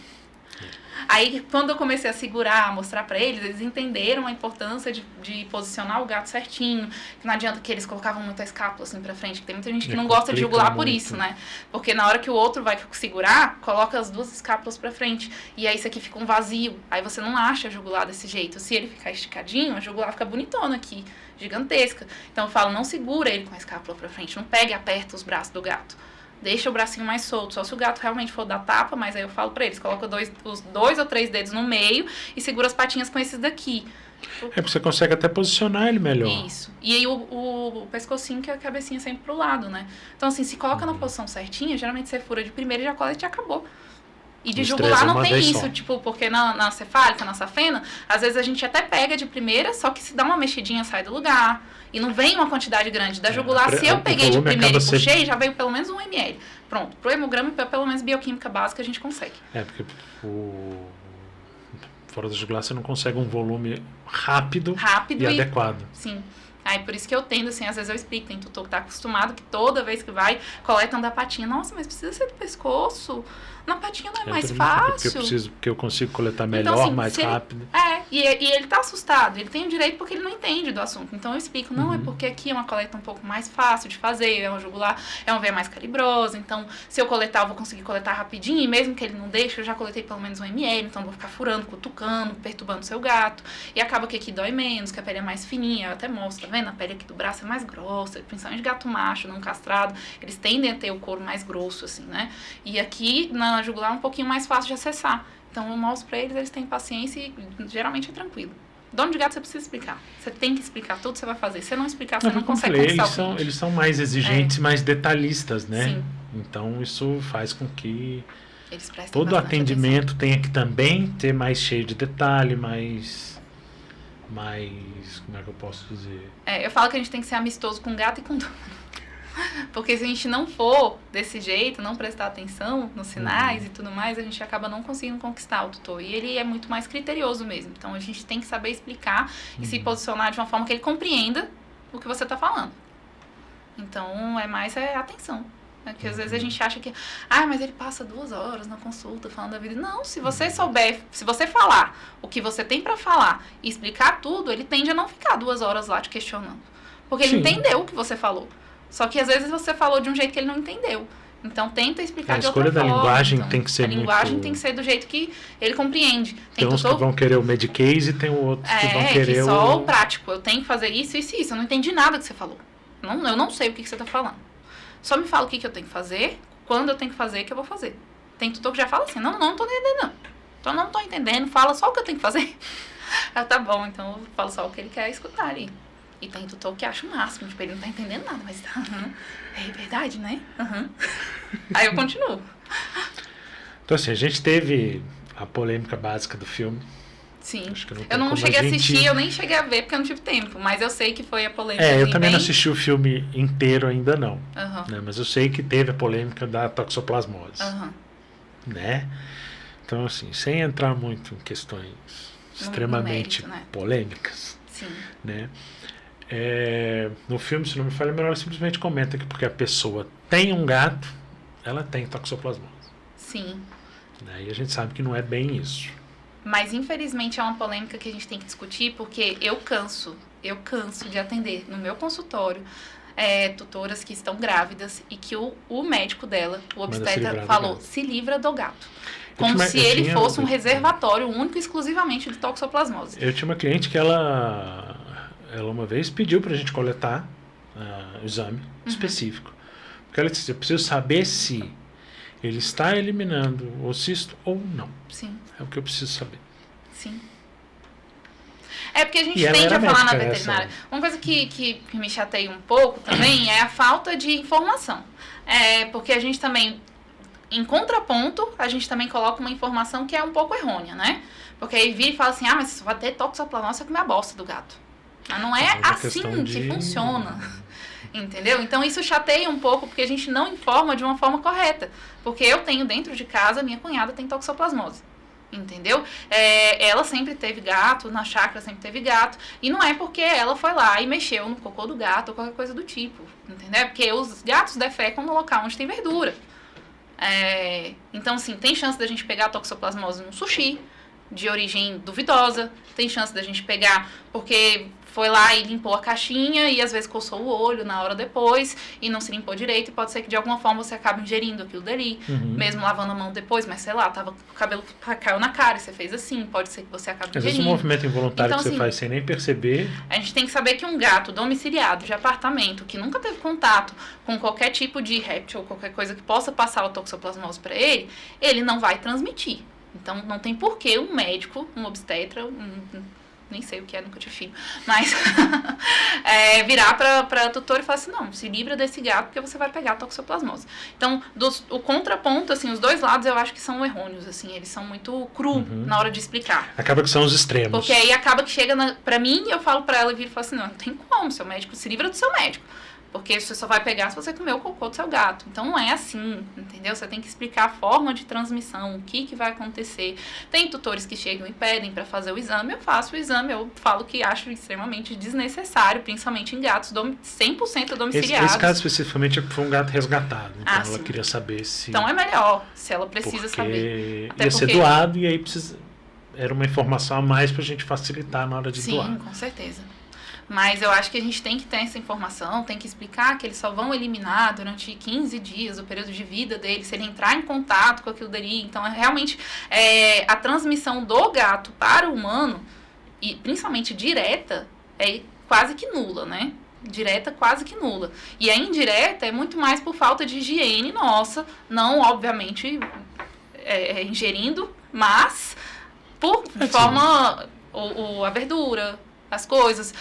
B: Aí, quando eu comecei a segurar, a mostrar pra eles, eles entenderam a importância de posicionar o gato certinho, que não adianta que eles colocavam muita escápula assim pra frente, que tem muita gente que não gosta de jugular por isso, né? Porque na hora que o outro vai segurar, coloca as 2 escápulas pra frente, e aí isso aqui fica um vazio, aí você não acha a jugular desse jeito. Se ele ficar esticadinho, a jugular fica bonitona aqui, gigantesca. Então eu falo, não segura ele com a escápula pra frente, não pega e aperta os braços do gato. deixa o bracinho mais solto. Só se o gato realmente for dar tapa, mas aí eu falo pra eles, coloca os 2 ou 3 dedos no meio e segura as patinhas com esses daqui.
A: Porque você consegue até posicionar ele melhor.
B: Isso. E aí o pescocinho, que é a cabecinha sempre pro lado, né? Então, assim, se coloca na posição certinha, geralmente você fura de primeira e já cola e te acabou. E de jugular não tem isso, tipo, porque na cefálica, na safena, às vezes a gente até pega de primeira, só que se dá uma mexidinha, sai do lugar. E não vem uma quantidade grande. Da jugular, se eu peguei de primeira e puxei, já veio pelo menos 1 ml. Pronto, pro hemograma, pelo menos bioquímica básica, a gente consegue.
A: Porque fora da jugular você não consegue um volume rápido e adequado.
B: Sim. Aí por isso que eu tendo, assim, às vezes eu explico, tem tutor que tá acostumado que toda vez que vai, coletando da patinha. Nossa, mas precisa ser do pescoço. Na patinha não é mais fácil.
A: Porque eu consigo coletar melhor, então, assim, mais rápido.
B: E ele tá assustado. Ele tem o direito porque ele não entende do assunto. Então eu explico, não, é porque aqui é uma coleta um pouco mais fácil de fazer, é um jugular, é um veia mais calibroso. Então, se eu coletar, eu vou conseguir coletar rapidinho. E mesmo que ele não deixe, eu já coletei pelo menos 1 ml. Então eu vou ficar furando, cutucando, perturbando o seu gato. E acaba que aqui dói menos, que a pele é mais fininha. Eu até mostro, tá vendo? A pele aqui do braço é mais grossa. Principalmente gato macho, não castrado. Eles tendem a ter o couro mais grosso, assim, né? E aqui na jugular é um pouquinho mais fácil de acessar. Então eu mostro pra eles têm paciência e geralmente é tranquilo. Dono de gato você precisa explicar. Você tem que explicar tudo que você vai fazer. Se você não explicar, você não consegue conquistar o cliente.
A: Eles são mais exigentes, mais detalhistas, né?
B: Sim.
A: Então isso faz com que
B: eles
A: todo o atendimento tenha que também ter mais cheio de detalhe, mais... como é que eu posso dizer?
B: Eu falo que a gente tem que ser amistoso com gato e com dono. Porque se a gente não for desse jeito, não prestar atenção nos sinais e tudo mais, a gente acaba não conseguindo conquistar o tutor. E ele é muito mais criterioso mesmo. Então a gente tem que saber explicar e se posicionar de uma forma que ele compreenda o que você está falando. Então é mais atenção. Porque às vezes a gente acha que, mas ele passa 2 horas na consulta falando da vida. Não, se você souber, se você falar o que você tem para falar e explicar tudo, ele tende a não ficar 2 horas lá te questionando. Porque ele entendeu o que você falou. Só que às vezes você falou de um jeito que ele não entendeu. Então tenta explicar de outra forma.
A: A escolha da linguagem tem que ser
B: A linguagem tem que ser do jeito que ele compreende.
A: Tem uns que vão querer o Medicase e tem outros que vão querer
B: só o prático. Eu tenho que fazer isso, isso e isso. Eu não entendi nada que você falou. Eu não sei o que você está falando. Só me fala o que eu tenho que fazer, quando eu tenho que fazer, que eu vou fazer. Tem tutor que já fala assim, não tô entendendo não. Então não tô entendendo, fala só o que eu tenho que fazer. Tá bom, então eu falo só o que ele quer escutar ali. E tem tutor que acha o máximo, tipo, ele não tá entendendo nada, mas é verdade, né? Aí eu continuo.
A: Então assim, a gente teve a polêmica básica do filme.
B: Sim. Eu não cheguei a assistir, eu nem cheguei a ver porque eu não tive tempo, mas eu sei que foi a polêmica.
A: Eu também não assisti o filme inteiro ainda não, né? Mas eu sei que teve a polêmica da toxoplasmose, né? Então assim, sem entrar muito em questões extremamente
B: mérito, né?
A: polêmicas,
B: sim,
A: né? No filme, se não me falha, ela simplesmente comenta que porque a pessoa tem um gato, ela tem toxoplasmose.
B: Sim.
A: Né? E a gente sabe que não é bem isso.
B: Mas infelizmente é uma polêmica que a gente tem que discutir, porque eu canso de atender no meu consultório tutoras que estão grávidas e que o médico dela, o obstetra, falou, se livra do gato. Como se ele fosse um reservatório único e exclusivamente de toxoplasmose.
A: Eu tinha uma cliente que ela uma vez pediu pra gente coletar o exame específico. Porque ela disse, eu preciso saber se ele está eliminando o cisto ou não.
B: Sim.
A: É o que eu preciso saber.
B: Sim. É porque a gente tende a falar na veterinária. Uma coisa que me chateia um pouco também é a falta de informação. Porque a gente também, em contraponto, a gente também coloca uma informação que é um pouco errônea, né? Porque aí vira e fala assim, mas você vai ter toxoplasmose, você comer a bosta do gato. Mas não é assim que funciona. Entendeu? Então isso chateia um pouco porque a gente não informa de uma forma correta. Porque eu tenho dentro de casa, minha cunhada tem toxoplasmose. Entendeu? Ela sempre teve gato, na chácara sempre teve gato. E não é porque ela foi lá e mexeu no cocô do gato ou qualquer coisa do tipo. Entendeu? É porque os gatos defecam no local onde tem verdura. Então, assim, tem chance da gente pegar toxoplasmose no sushi, de origem duvidosa. Tem chance da gente pegar porque foi lá e limpou a caixinha e às vezes coçou o olho na hora depois e não se limpou direito e pode ser que de alguma forma você acabe ingerindo aquilo dali, mesmo lavando a mão depois, mas sei lá, o cabelo caiu na cara e você fez assim, pode ser que você acabe ingerindo.
A: Às vezes um movimento involuntário
B: então,
A: que você
B: assim,
A: faz sem nem perceber.
B: A gente tem que saber que um gato domiciliado de apartamento que nunca teve contato com qualquer tipo de réptil ou qualquer coisa que possa passar a toxoplasmose para ele não vai transmitir. Então, não tem porquê um médico, um obstetra, nem sei o que é, nunca tive filho, mas virar para tutor e falar assim, não, se livra desse gato porque você vai pegar a toxoplasmose. Então, o contraponto, assim, os dois lados eu acho que são errôneos, assim, eles são muito cru na hora de explicar.
A: Acaba que são os extremos.
B: Porque aí acaba que chega pra mim e eu falo pra ela e viro e falo assim, não tem como, seu médico, se livra do seu médico. Porque você só vai pegar se você comer o cocô do seu gato. Então, não é assim, entendeu? Você tem que explicar a forma de transmissão, o que vai acontecer. Tem tutores que chegam e pedem para fazer o exame. Eu faço o exame, eu falo que acho extremamente desnecessário, principalmente em gatos 100% domiciliados.
A: Esse caso especificamente foi um gato resgatado. Então, ela
B: sim.
A: queria saber se...
B: Então, é melhor, se ela precisa saber.
A: Até ia ser doado e aí era uma informação a mais pra gente facilitar na hora de doar.
B: Sim, com certeza. Mas eu acho que a gente tem que ter essa informação, tem que explicar que eles só vão eliminar durante 15 dias, o período de vida deles, se ele entrar em contato com aquilo dali. Então, realmente, a transmissão do gato para o humano, e principalmente direta, é quase que nula, né? Direta, quase que nula. E a indireta é muito mais por falta de higiene nossa, não, obviamente, ingerindo, mas por forma, a verdura, as coisas.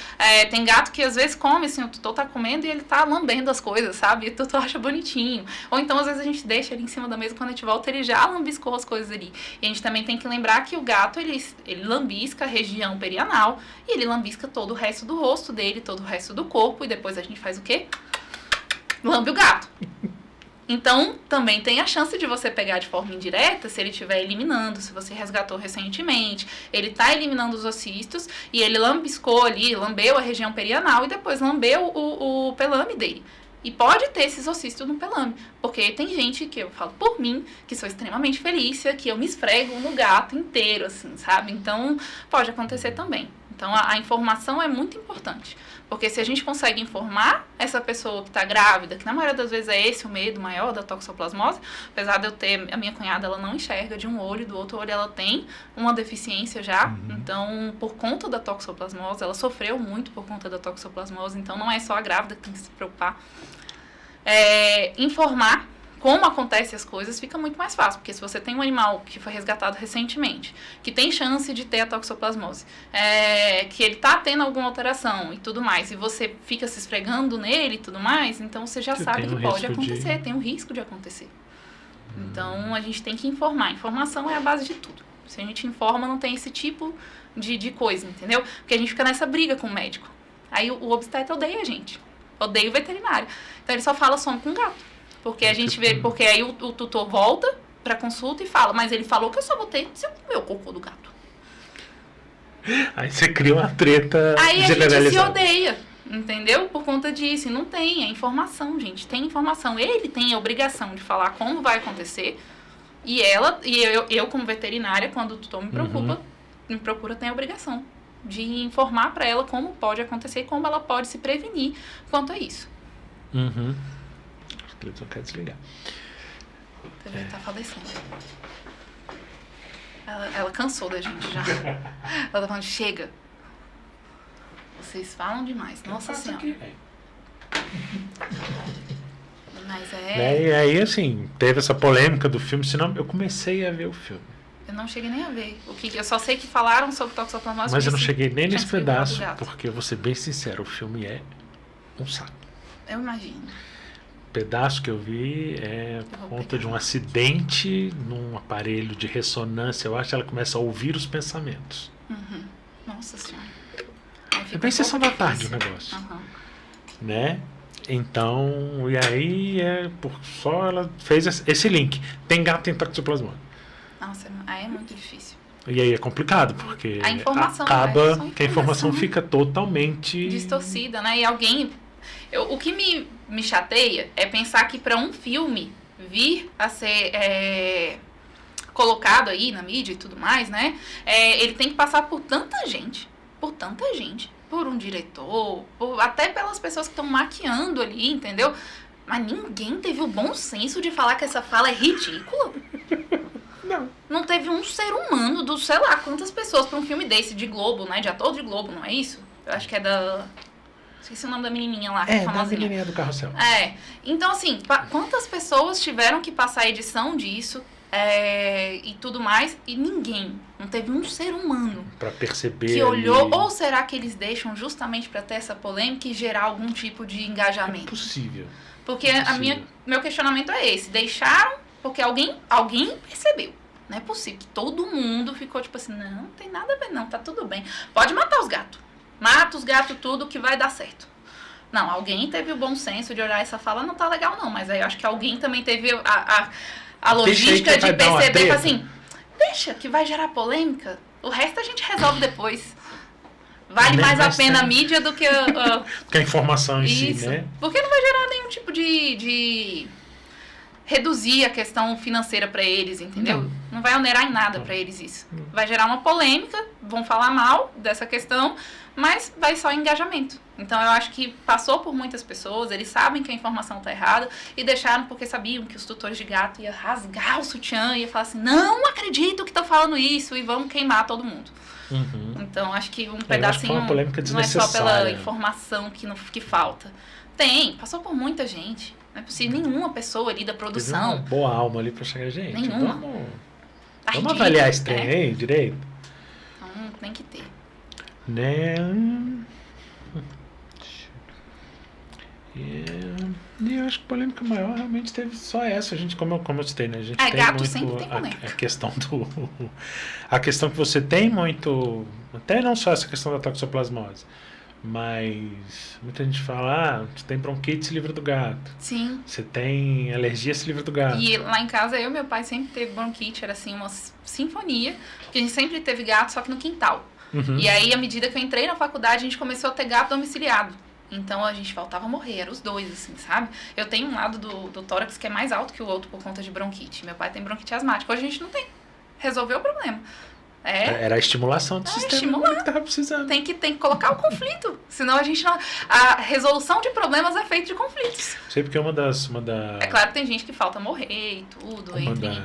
B: Tem gato que às vezes come, assim, o tutor tá comendo e ele tá lambendo as coisas, sabe? E o tutor acha bonitinho. Ou então, às vezes, a gente deixa ele em cima da mesa, quando a gente volta, ele já lambiscou as coisas ali. E a gente também tem que lembrar que o gato, ele lambisca a região perianal e ele lambisca todo o resto do rosto dele, todo o resto do corpo, e depois a gente faz o quê? Lambe o gato. Então, também tem a chance de você pegar de forma indireta, se ele estiver eliminando, se você resgatou recentemente, ele está eliminando os ocistos e ele lambiscou ali, lambeu a região perianal e depois lambeu o pelame dele. E pode ter esses ocistos no pelame, porque tem gente que eu falo por mim, que sou extremamente felícia, que eu me esfrego no gato inteiro, assim, sabe? Então, pode acontecer também. Então, a informação é muito importante. Porque se a gente consegue informar essa pessoa que está grávida, que na maioria das vezes é esse o medo maior da toxoplasmose, apesar de eu ter, a minha cunhada, ela não enxerga de um olho, do outro olho ela tem uma deficiência já. Então, por conta da toxoplasmose, ela sofreu muito por conta da toxoplasmose, então não é só a grávida que tem que se preocupar. Informar como acontecem as coisas fica muito mais fácil, porque se você tem um animal que foi resgatado recentemente, que tem chance de ter a toxoplasmose, que ele tá tendo alguma alteração e tudo mais, e você fica se esfregando nele e tudo mais, então você já sabe que pode acontecer, tem um risco de acontecer. Então, a gente tem que informar. Informação é a base de tudo. Se a gente informa, não tem esse tipo de coisa, entendeu? Porque a gente fica nessa briga com o médico. Aí o obstetra odeia a gente, odeia o veterinário. Então, ele só fala some com gato. Porque a gente vê, porque aí o tutor volta pra consulta e fala, mas ele falou que eu só botei se eu comer o cocô do gato.
A: Aí você cria uma treta
B: aí a gente se
A: generalizada.
B: odeia, entendeu? Por conta disso. E não tem, é informação, gente. Tem informação. Ele tem a obrigação de falar como vai acontecer. E eu como veterinária, quando o tutor me procura, tem a obrigação de informar pra ela como pode acontecer e como ela pode se prevenir quanto a isso.
A: Ele só quer desligar.
B: A TV tá falecendo. Ela cansou da gente já. Ela tá falando, chega. Vocês falam demais. Nossa Senhora. Mas
A: E aí, assim, teve essa polêmica do filme, senão eu comecei a ver o filme.
B: Eu não cheguei nem a ver. Eu só sei que falaram sobre toxoplasmose.
A: Mas eu não cheguei nem nesse pedaço, porque eu vou ser bem sincero, o filme é um saco.
B: Eu imagino.
A: Pedaço que eu vi por conta de um acidente num aparelho de ressonância. Eu acho que ela começa a ouvir os pensamentos.
B: Nossa Senhora.
A: É bem sessão da tarde o negócio. Né? Então, e aí só ela fez esse link. Tem gato em toxoplasmose.
B: Nossa, aí é muito difícil.
A: E aí é complicado, porque
B: a informação,
A: acaba que a informação fica totalmente
B: distorcida, né? E alguém... o que me chateia é pensar que para um filme vir a ser colocado aí na mídia e tudo mais, né? Ele tem que passar por tanta gente, por um diretor, até pelas pessoas que estão maquiando ali, entendeu? Mas ninguém teve o bom senso de falar que essa fala é ridícula.
A: Não.
B: Não teve um ser humano do sei lá quantas pessoas pra um filme desse de Globo, né? De ator de Globo, não é isso? Eu acho que é da... Esqueci o nome da menininha lá, que é
A: Da
B: famosinha.
A: menininha do Carrossel.
B: Então assim, quantas pessoas tiveram que passar a edição disso e tudo mais, e ninguém, não teve um ser humano
A: Pra perceber
B: que olhou,
A: ali...
B: ou será que eles deixam justamente pra ter essa polêmica e gerar algum tipo de engajamento?
A: É possível.
B: Porque meu questionamento é esse, deixaram porque alguém percebeu. Não é possível que todo mundo ficou tipo assim, não tem nada a ver não, tá tudo bem. Pode matar os gatos. Mata os gatos tudo que vai dar certo. Não, alguém teve o bom senso de olhar essa fala, não tá legal não, mas aí eu acho que alguém também teve a logística de perceber, assim, deixa que vai gerar polêmica, o resto a gente resolve depois. Vale mais a pena a mídia do que
A: que a informação em si, né?
B: Porque não vai gerar nenhum tipo de reduzir a questão financeira pra eles, entendeu? Não vai onerar em nada pra eles isso. Vai gerar uma polêmica, vão falar mal dessa questão, mas vai só engajamento. Então eu acho que passou por muitas pessoas, eles sabem que a informação tá errada e deixaram porque sabiam que os tutores de gato iam rasgar o sutiã e ia falar assim, não acredito que tá falando isso e vamos queimar todo mundo. Então acho que um pedacinho
A: uma polêmica
B: não é só pela
A: desnecessária.
B: informação que falta. Passou por muita gente. Não é possível nenhuma pessoa ali da
A: Teve
B: produção.
A: uma boa alma ali pra chegar, gente.
B: Nenhuma.
A: Vamos avaliar esse trem aí direito?
B: Então tem que ter.
A: Né? E eu acho que a polêmica maior realmente teve só essa. A gente, como eu citei, né? A gente tem
B: gato
A: muito
B: sempre tem polêmica.
A: a questão a questão que você tem muito. Até não só essa questão da toxoplasmose. Mas muita gente fala, você tem bronquite, se livra do gato.
B: Sim.
A: Você tem alergia, se livra do gato.
B: E lá em casa, eu e meu pai sempre teve bronquite, era assim, uma sinfonia. Porque a gente sempre teve gato, só que no quintal. E aí, à medida que eu entrei na faculdade, a gente começou a ter gato domiciliado. Então, a gente faltava morrer, eram os dois, assim, sabe? Eu tenho um lado do tórax que é mais alto que o outro por conta de bronquite. Meu pai tem bronquite asmática, hoje a gente não tem. Resolveu o problema.
A: Era a estimulação do sistema que tava precisando.
B: Tem que colocar o conflito. Senão a gente não... A resolução de problemas é feita de conflitos.
A: Sei porque
B: É claro que tem gente que falta morrer e tudo, enfim.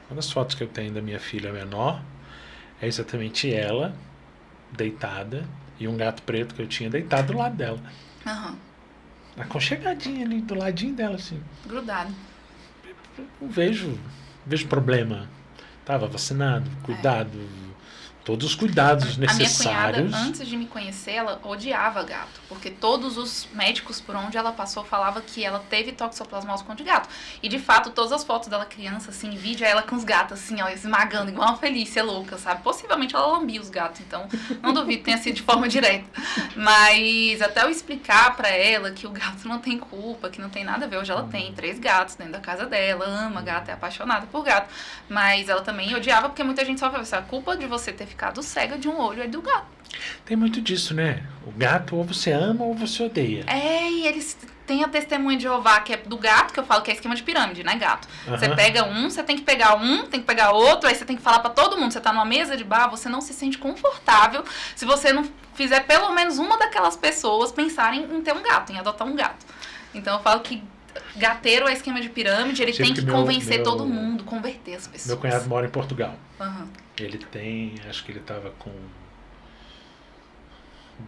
A: Uma das fotos que eu tenho da minha filha menor é exatamente ela, deitada, e um gato preto que eu tinha deitado do lado dela. Aconchegadinha ali, do ladinho dela, assim.
B: Grudado.
A: Não vejo problema. Tava vacinado, cuidado, todos os cuidados necessários.
B: A minha cunhada, antes de me conhecer, ela odiava gato. Porque todos os médicos por onde ela passou falavam que ela teve toxoplasmose com de gato. E, de fato, todas as fotos dela criança, assim, em vídeo, é ela com os gatos, assim, ó, esmagando, igual uma Felícia louca, sabe? Possivelmente ela lambia os gatos, então não duvido que tenha sido de forma direta. Mas até eu explicar pra ela que o gato não tem culpa, que não tem nada a ver. Hoje ela tem 3 gatos dentro da casa dela, ama gato, é apaixonada por gato. Mas ela também odiava, porque muita gente só fala assim, a culpa de você ter ficado cega de um olho é do gato.
A: Tem muito disso, né? O gato ou você ama ou você odeia.
B: E eles têm a testemunha de Jeová, que é do gato, que eu falo que é esquema de pirâmide, né, gato? Você pega você tem que pegar outro, aí você tem que falar pra todo mundo. Você tá numa mesa de bar, você não se sente confortável se você não fizer pelo menos uma daquelas pessoas pensarem em ter um gato, em adotar um gato. Então eu falo que gateiro é esquema de pirâmide, ele tem que convencer todo mundo, converter as pessoas.
A: Meu cunhado mora em Portugal. Ele tem, acho que ele tava com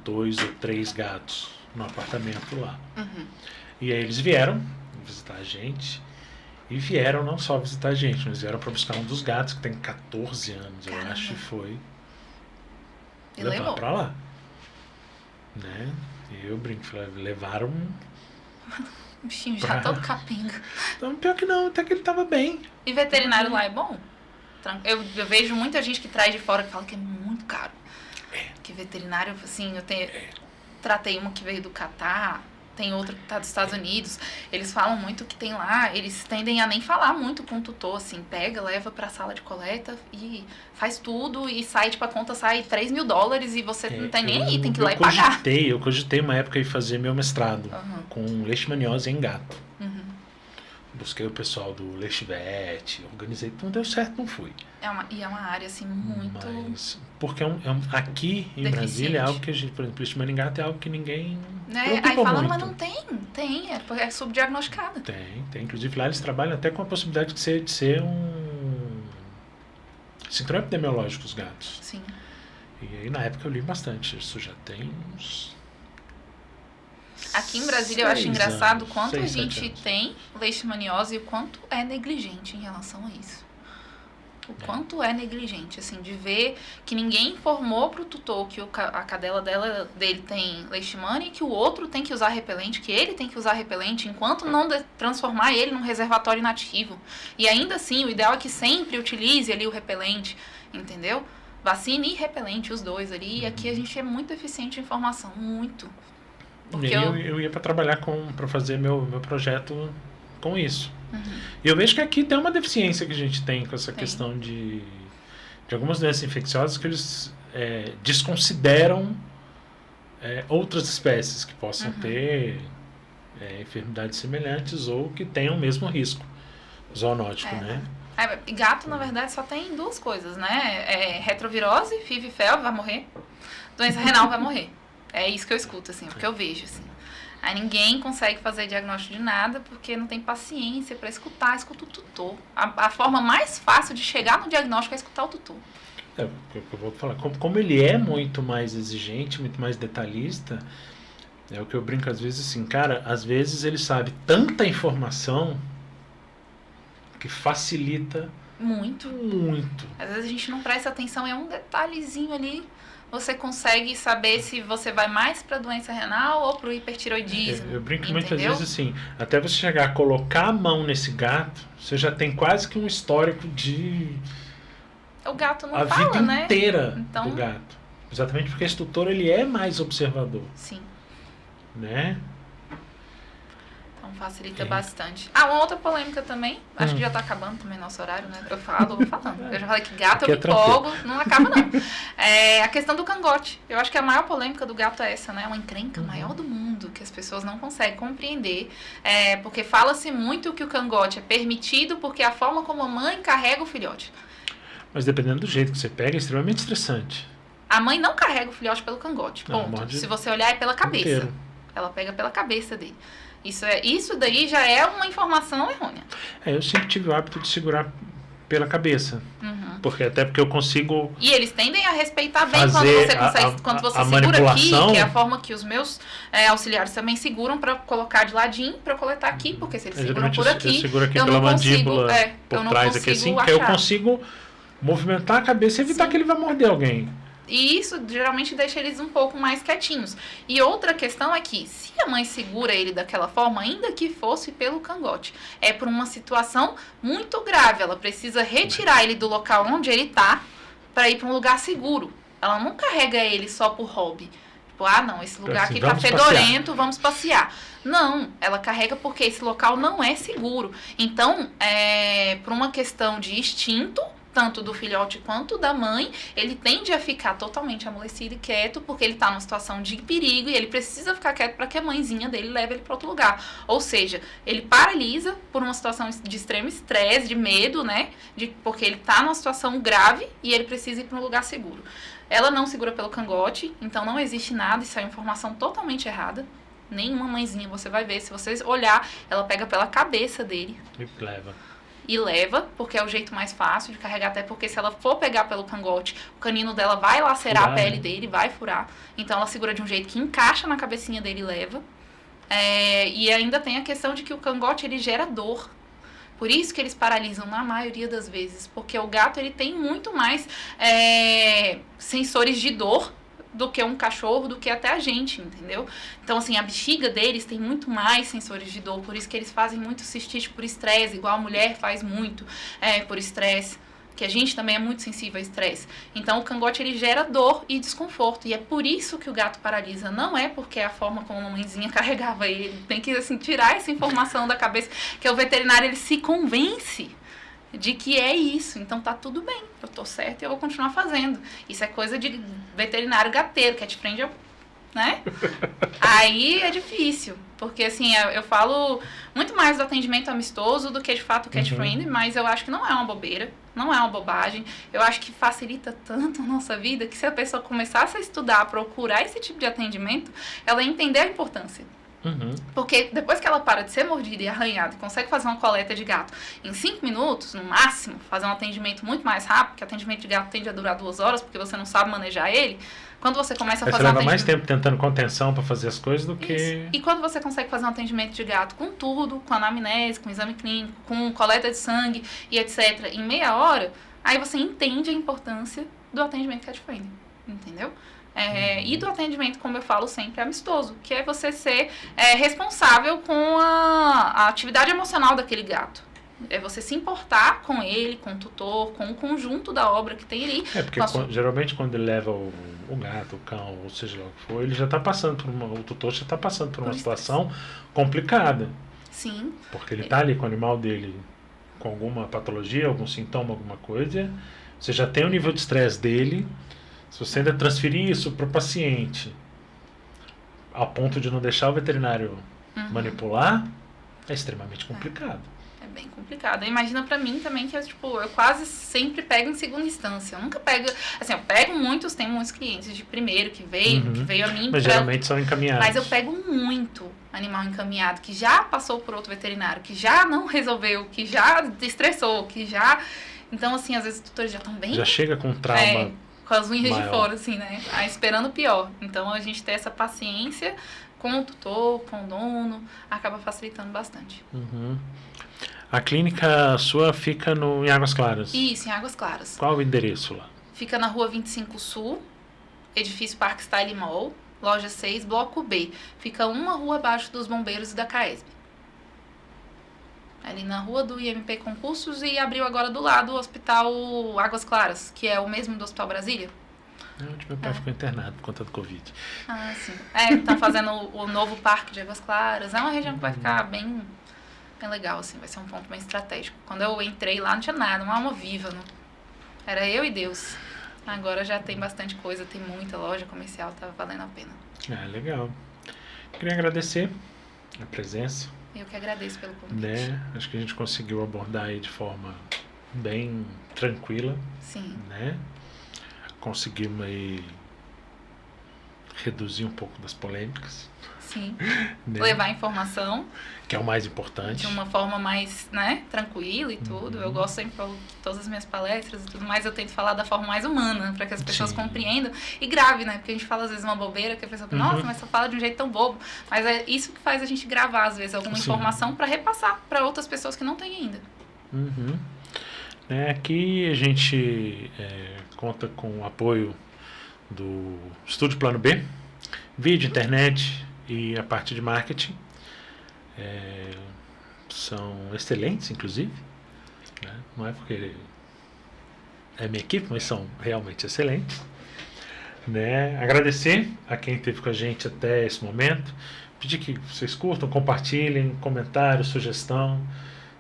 A: 2 ou 3 gatos no apartamento lá. E aí eles vieram visitar a gente. E vieram não só visitar a gente, mas vieram para buscar um dos gatos, que tem 14 anos, eu acho, e foi levar para lá. Né? E eu brinco, levaram...
B: O bichinho já todo capenga.
A: Então, pior que não, até que ele tava bem.
B: E veterinário lá é bom? Eu vejo muita gente que traz de fora que fala que é muito caro. Que veterinário, assim, tratei uma que veio do Catar, tem outra que tá dos Estados Unidos. Eles falam muito que tem lá, eles tendem a nem falar muito com o tutor, assim, pega, leva pra sala de coleta e faz tudo e sai, tipo, a conta sai $3.000 e você não tem nem aí, tem que ir lá e pagar.
A: Eu cogitei uma época de fazer meu mestrado com leishmaniose em gato. busquei o pessoal do Leite-Vet, organizei, não deu certo, não fui.
B: E é uma área, assim, muito...
A: Mas, porque aqui em Brasília é algo que a gente, por exemplo, Leite Maringá tem algo que ninguém preocupa
B: Aí falando,
A: muito.
B: mas não tem, é subdiagnosticado.
A: Tem. Inclusive lá eles trabalham até com a possibilidade de ser um cinturão epidemiológico os gatos.
B: Sim.
A: E aí na época eu li bastante, isso já tem uns...
B: Aqui em Brasília eu acho engraçado o quanto a
A: 7
B: gente
A: anos.
B: tem leishmaniose e o quanto é negligente em relação a isso. O quanto é negligente, assim, de ver que ninguém informou pro tutor que a cadela dele tem leishmania e que o outro tem que usar repelente, que ele tem que usar repelente, enquanto não transformar ele num reservatório inativo. E ainda assim, o ideal é que sempre utilize ali o repelente, entendeu? Vacina e repelente, os dois ali. E aqui a gente é muito eficiente em informação, muito.
A: Porque eu ia para trabalhar para fazer meu projeto com isso. E eu vejo que aqui tem uma deficiência que a gente tem com essa questão de algumas doenças infecciosas que eles desconsideram outras espécies que possam ter enfermidades semelhantes ou que tenham o mesmo risco zoonótico, né?
B: Gato, na verdade, só tem duas coisas, né? Retrovirose, FIV e FeLV vai morrer. Doença renal vai morrer. É isso que eu escuto, assim, porque eu vejo, assim. Aí ninguém consegue fazer diagnóstico de nada porque não tem paciência para escutar, escuta o tutor. A forma mais fácil de chegar no diagnóstico é escutar o tutor.
A: Eu vou falar, como ele é muito mais exigente, muito mais detalhista, é o que eu brinco às vezes assim, cara, às vezes ele sabe tanta informação que facilita
B: muito. Às vezes a gente não presta atenção, é um detalhezinho ali. Você consegue saber se você vai mais para doença renal ou para o hipertiroidismo.
A: Eu brinco muitas vezes assim, até você chegar a colocar a mão nesse gato, você já tem quase que um histórico de...
B: O gato não
A: a
B: fala,
A: vida
B: né?
A: inteira
B: então...
A: do gato. Exatamente porque esse tutor ele é mais observador.
B: Sim.
A: Né?
B: Então facilita bastante. Uma outra polêmica também, acho que já tá acabando também nosso horário, né? Eu vou falando. Eu já falei que gato eu me empolgo, não acaba não. A questão do cangote. Eu acho que a maior polêmica do gato é essa, né? Uma encrenca maior do mundo, que as pessoas não conseguem compreender. Porque fala-se muito que o cangote é permitido porque é a forma como a mãe carrega o filhote.
A: Mas dependendo do jeito que você pega, é extremamente estressante.
B: A mãe não carrega o filhote pelo cangote, ponto. Se você olhar, é pela cabeça.
A: Inteiro.
B: Ela pega pela cabeça dele. Isso daí já é uma informação errônea.
A: Eu sempre tive o hábito de segurar pela cabeça. Porque eu consigo...
B: E eles tendem a respeitar bem quando você segura aqui, que é a forma que os meus auxiliares também seguram para colocar de ladinho, para coletar aqui, porque se eles seguram por aqui,
A: eu seguro aqui pela mandíbula, por trás aqui assim, que eu consigo movimentar a cabeça e evitar que ele vá morder alguém.
B: E isso geralmente deixa eles um pouco mais quietinhos. E outra questão é que, se a mãe segura ele daquela forma, ainda que fosse pelo cangote, é por uma situação muito grave. Ela precisa retirar ele do local onde ele está para ir para um lugar seguro. Ela não carrega ele só por hobby. Tipo, não, esse lugar aqui tá fedorento, vamos passear. Não, ela carrega porque esse local não é seguro. Então, por uma questão de instinto, tanto do filhote quanto da mãe, ele tende a ficar totalmente amolecido e quieto, porque ele está numa situação de perigo e ele precisa ficar quieto para que a mãezinha dele leve ele para outro lugar. Ou seja, ele paralisa por uma situação de extremo estresse, de medo, né? Porque ele está numa situação grave e ele precisa ir para um lugar seguro. Ela não segura pelo cangote, então não existe nada, isso é informação totalmente errada. Nenhuma mãezinha você vai ver, se você olhar, ela pega pela cabeça dele. E leva, porque é o jeito mais fácil de carregar, até porque se ela for pegar pelo cangote, o canino dela vai lacerar a pele dele, vai furar. Então ela segura de um jeito que encaixa na cabecinha dele e leva. E ainda tem a questão de que o cangote ele gera dor. Por isso que eles paralisam na maioria das vezes, porque o gato ele tem muito mais sensores de dor do que um cachorro, do que até a gente, entendeu? Então, assim, a bexiga deles tem muito mais sensores de dor, por isso que eles fazem muito cistite por estresse, igual a mulher faz muito por estresse, que a gente também é muito sensível a estresse. Então, o cangote, ele gera dor e desconforto, e é por isso que o gato paralisa, não é porque é a forma como a mãezinha carregava ele, tem que, assim, tirar essa informação da cabeça, que o veterinário, ele se convence de que é isso, então tá tudo bem, eu tô certo e eu vou continuar fazendo. Isso é coisa de veterinário gateiro, cat friend né? Aí é difícil, porque assim, eu falo muito mais do atendimento amistoso do que de fato o cat-friendly, mas eu acho que não é uma bobeira, não é uma bobagem. Eu acho que facilita tanto a nossa vida que se a pessoa começasse a estudar, procurar esse tipo de atendimento, ela ia entender a importância. Porque depois que ela para de ser mordida e arranhada e consegue fazer uma coleta de gato em 5 minutos, no máximo, fazer um atendimento muito mais rápido, porque atendimento de gato tende a durar 2 horas, porque você não sabe manejar ele. Quando você começa a fazer
A: você leva mais tempo tentando contenção para fazer as coisas do que...
B: E quando você consegue fazer um atendimento de gato com tudo, com anamnese, com exame clínico, com coleta de sangue e etc., em meia hora, aí você entende a importância do atendimento cat-friendly, entendeu? E do atendimento, como eu falo sempre, amistoso, que é você ser responsável com a atividade emocional daquele gato. É você se importar com ele, com o tutor, com o conjunto da obra que tem ali.
A: Porque geralmente quando ele leva o gato, o cão, ou seja lá o que for, ele já está passando por o tutor já está passando por uma situação complicada.
B: Sim.
A: Porque ele está ali com o animal dele com alguma patologia, algum sintoma, alguma coisa. Você já tem o nível de estresse dele. Se você ainda transferir isso para o paciente, a ponto de não deixar o veterinário manipular, é extremamente complicado.
B: É bem complicado. Imagina pra mim também que eu quase sempre pego em segunda instância. Eu nunca pego... Assim, eu pego muitos, tem muitos clientes de primeiro que veio a mim...
A: Mas geralmente são encaminhados.
B: Mas eu pego muito animal encaminhado, que já passou por outro veterinário, que já não resolveu, que já estressou, que já... Então, assim, às vezes os tutores já estão bem...
A: Já chega com trauma...
B: com as unhas
A: maior.
B: De fora, assim, né? Esperando o pior. Então, a gente ter essa paciência com o tutor, com o dono, acaba facilitando bastante.
A: A clínica sua fica em Águas Claras?
B: Isso, em Águas Claras.
A: Qual o endereço lá?
B: Fica na Rua 25 Sul, edifício Parque Style Mall, loja 6, bloco B. Fica uma rua abaixo dos Bombeiros e da CAESB. Ali na rua do IMP Concursos e abriu agora do lado o Hospital Águas Claras, que é o mesmo do Hospital Brasília.
A: Onde meu pai ficou internado por conta do Covid.
B: Ah, sim. Estão fazendo o novo Parque de Águas Claras. É uma região que vai ficar bem legal, assim. Vai ser um ponto bem estratégico. Quando eu entrei lá não tinha nada, uma alma viva. Não. Era eu e Deus. Agora já tem bastante coisa, tem muita loja comercial, tá valendo a pena.
A: Legal. Queria agradecer a presença.
B: Eu que agradeço pelo convite.
A: Acho que a gente conseguiu abordar aí de forma bem tranquila.
B: Sim.
A: Conseguimos aí reduzir um pouco das polêmicas.
B: Sim. Levar informação.
A: Que é o mais importante.
B: De uma forma mais, tranquila e tudo. Eu gosto sempre, falo todas as minhas palestras e tudo mais, eu tento falar da forma mais humana, para que as pessoas compreendam. E grave, né? Porque a gente fala às vezes uma bobeira, que a pessoa fala, nossa, mas você fala de um jeito tão bobo. Mas é isso que faz a gente gravar, às vezes, alguma informação para repassar para outras pessoas que não têm ainda.
A: Aqui a gente conta com o apoio do Estúdio Plano B, vídeo, internet e a parte de marketing. São excelentes, inclusive. Não é porque é minha equipe, mas são realmente excelentes. Agradecer a quem esteve com a gente até esse momento. Pedir que vocês curtam, compartilhem, comentário, sugestão.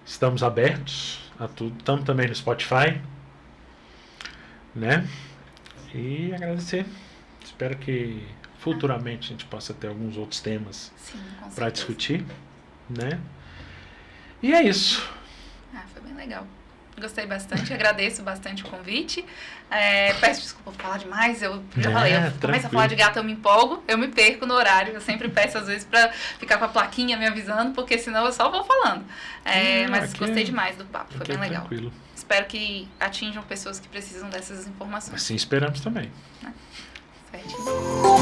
A: Estamos abertos a tudo. Estamos também no Spotify. E agradecer. Espero que futuramente a gente possa ter alguns outros temas para discutir. E é isso.
B: Foi bem legal. Gostei bastante, agradeço bastante o convite. Peço desculpa por falar demais, eu já falei, eu começo a falar de gato, eu me empolgo, eu me perco no horário, eu sempre peço às vezes pra ficar com a plaquinha me avisando, porque senão eu só vou falando. Mas gostei demais do papo, foi bem legal.
A: Tranquilo.
B: Espero que atinjam pessoas que precisam dessas informações.
A: Assim esperamos também.
B: Certo.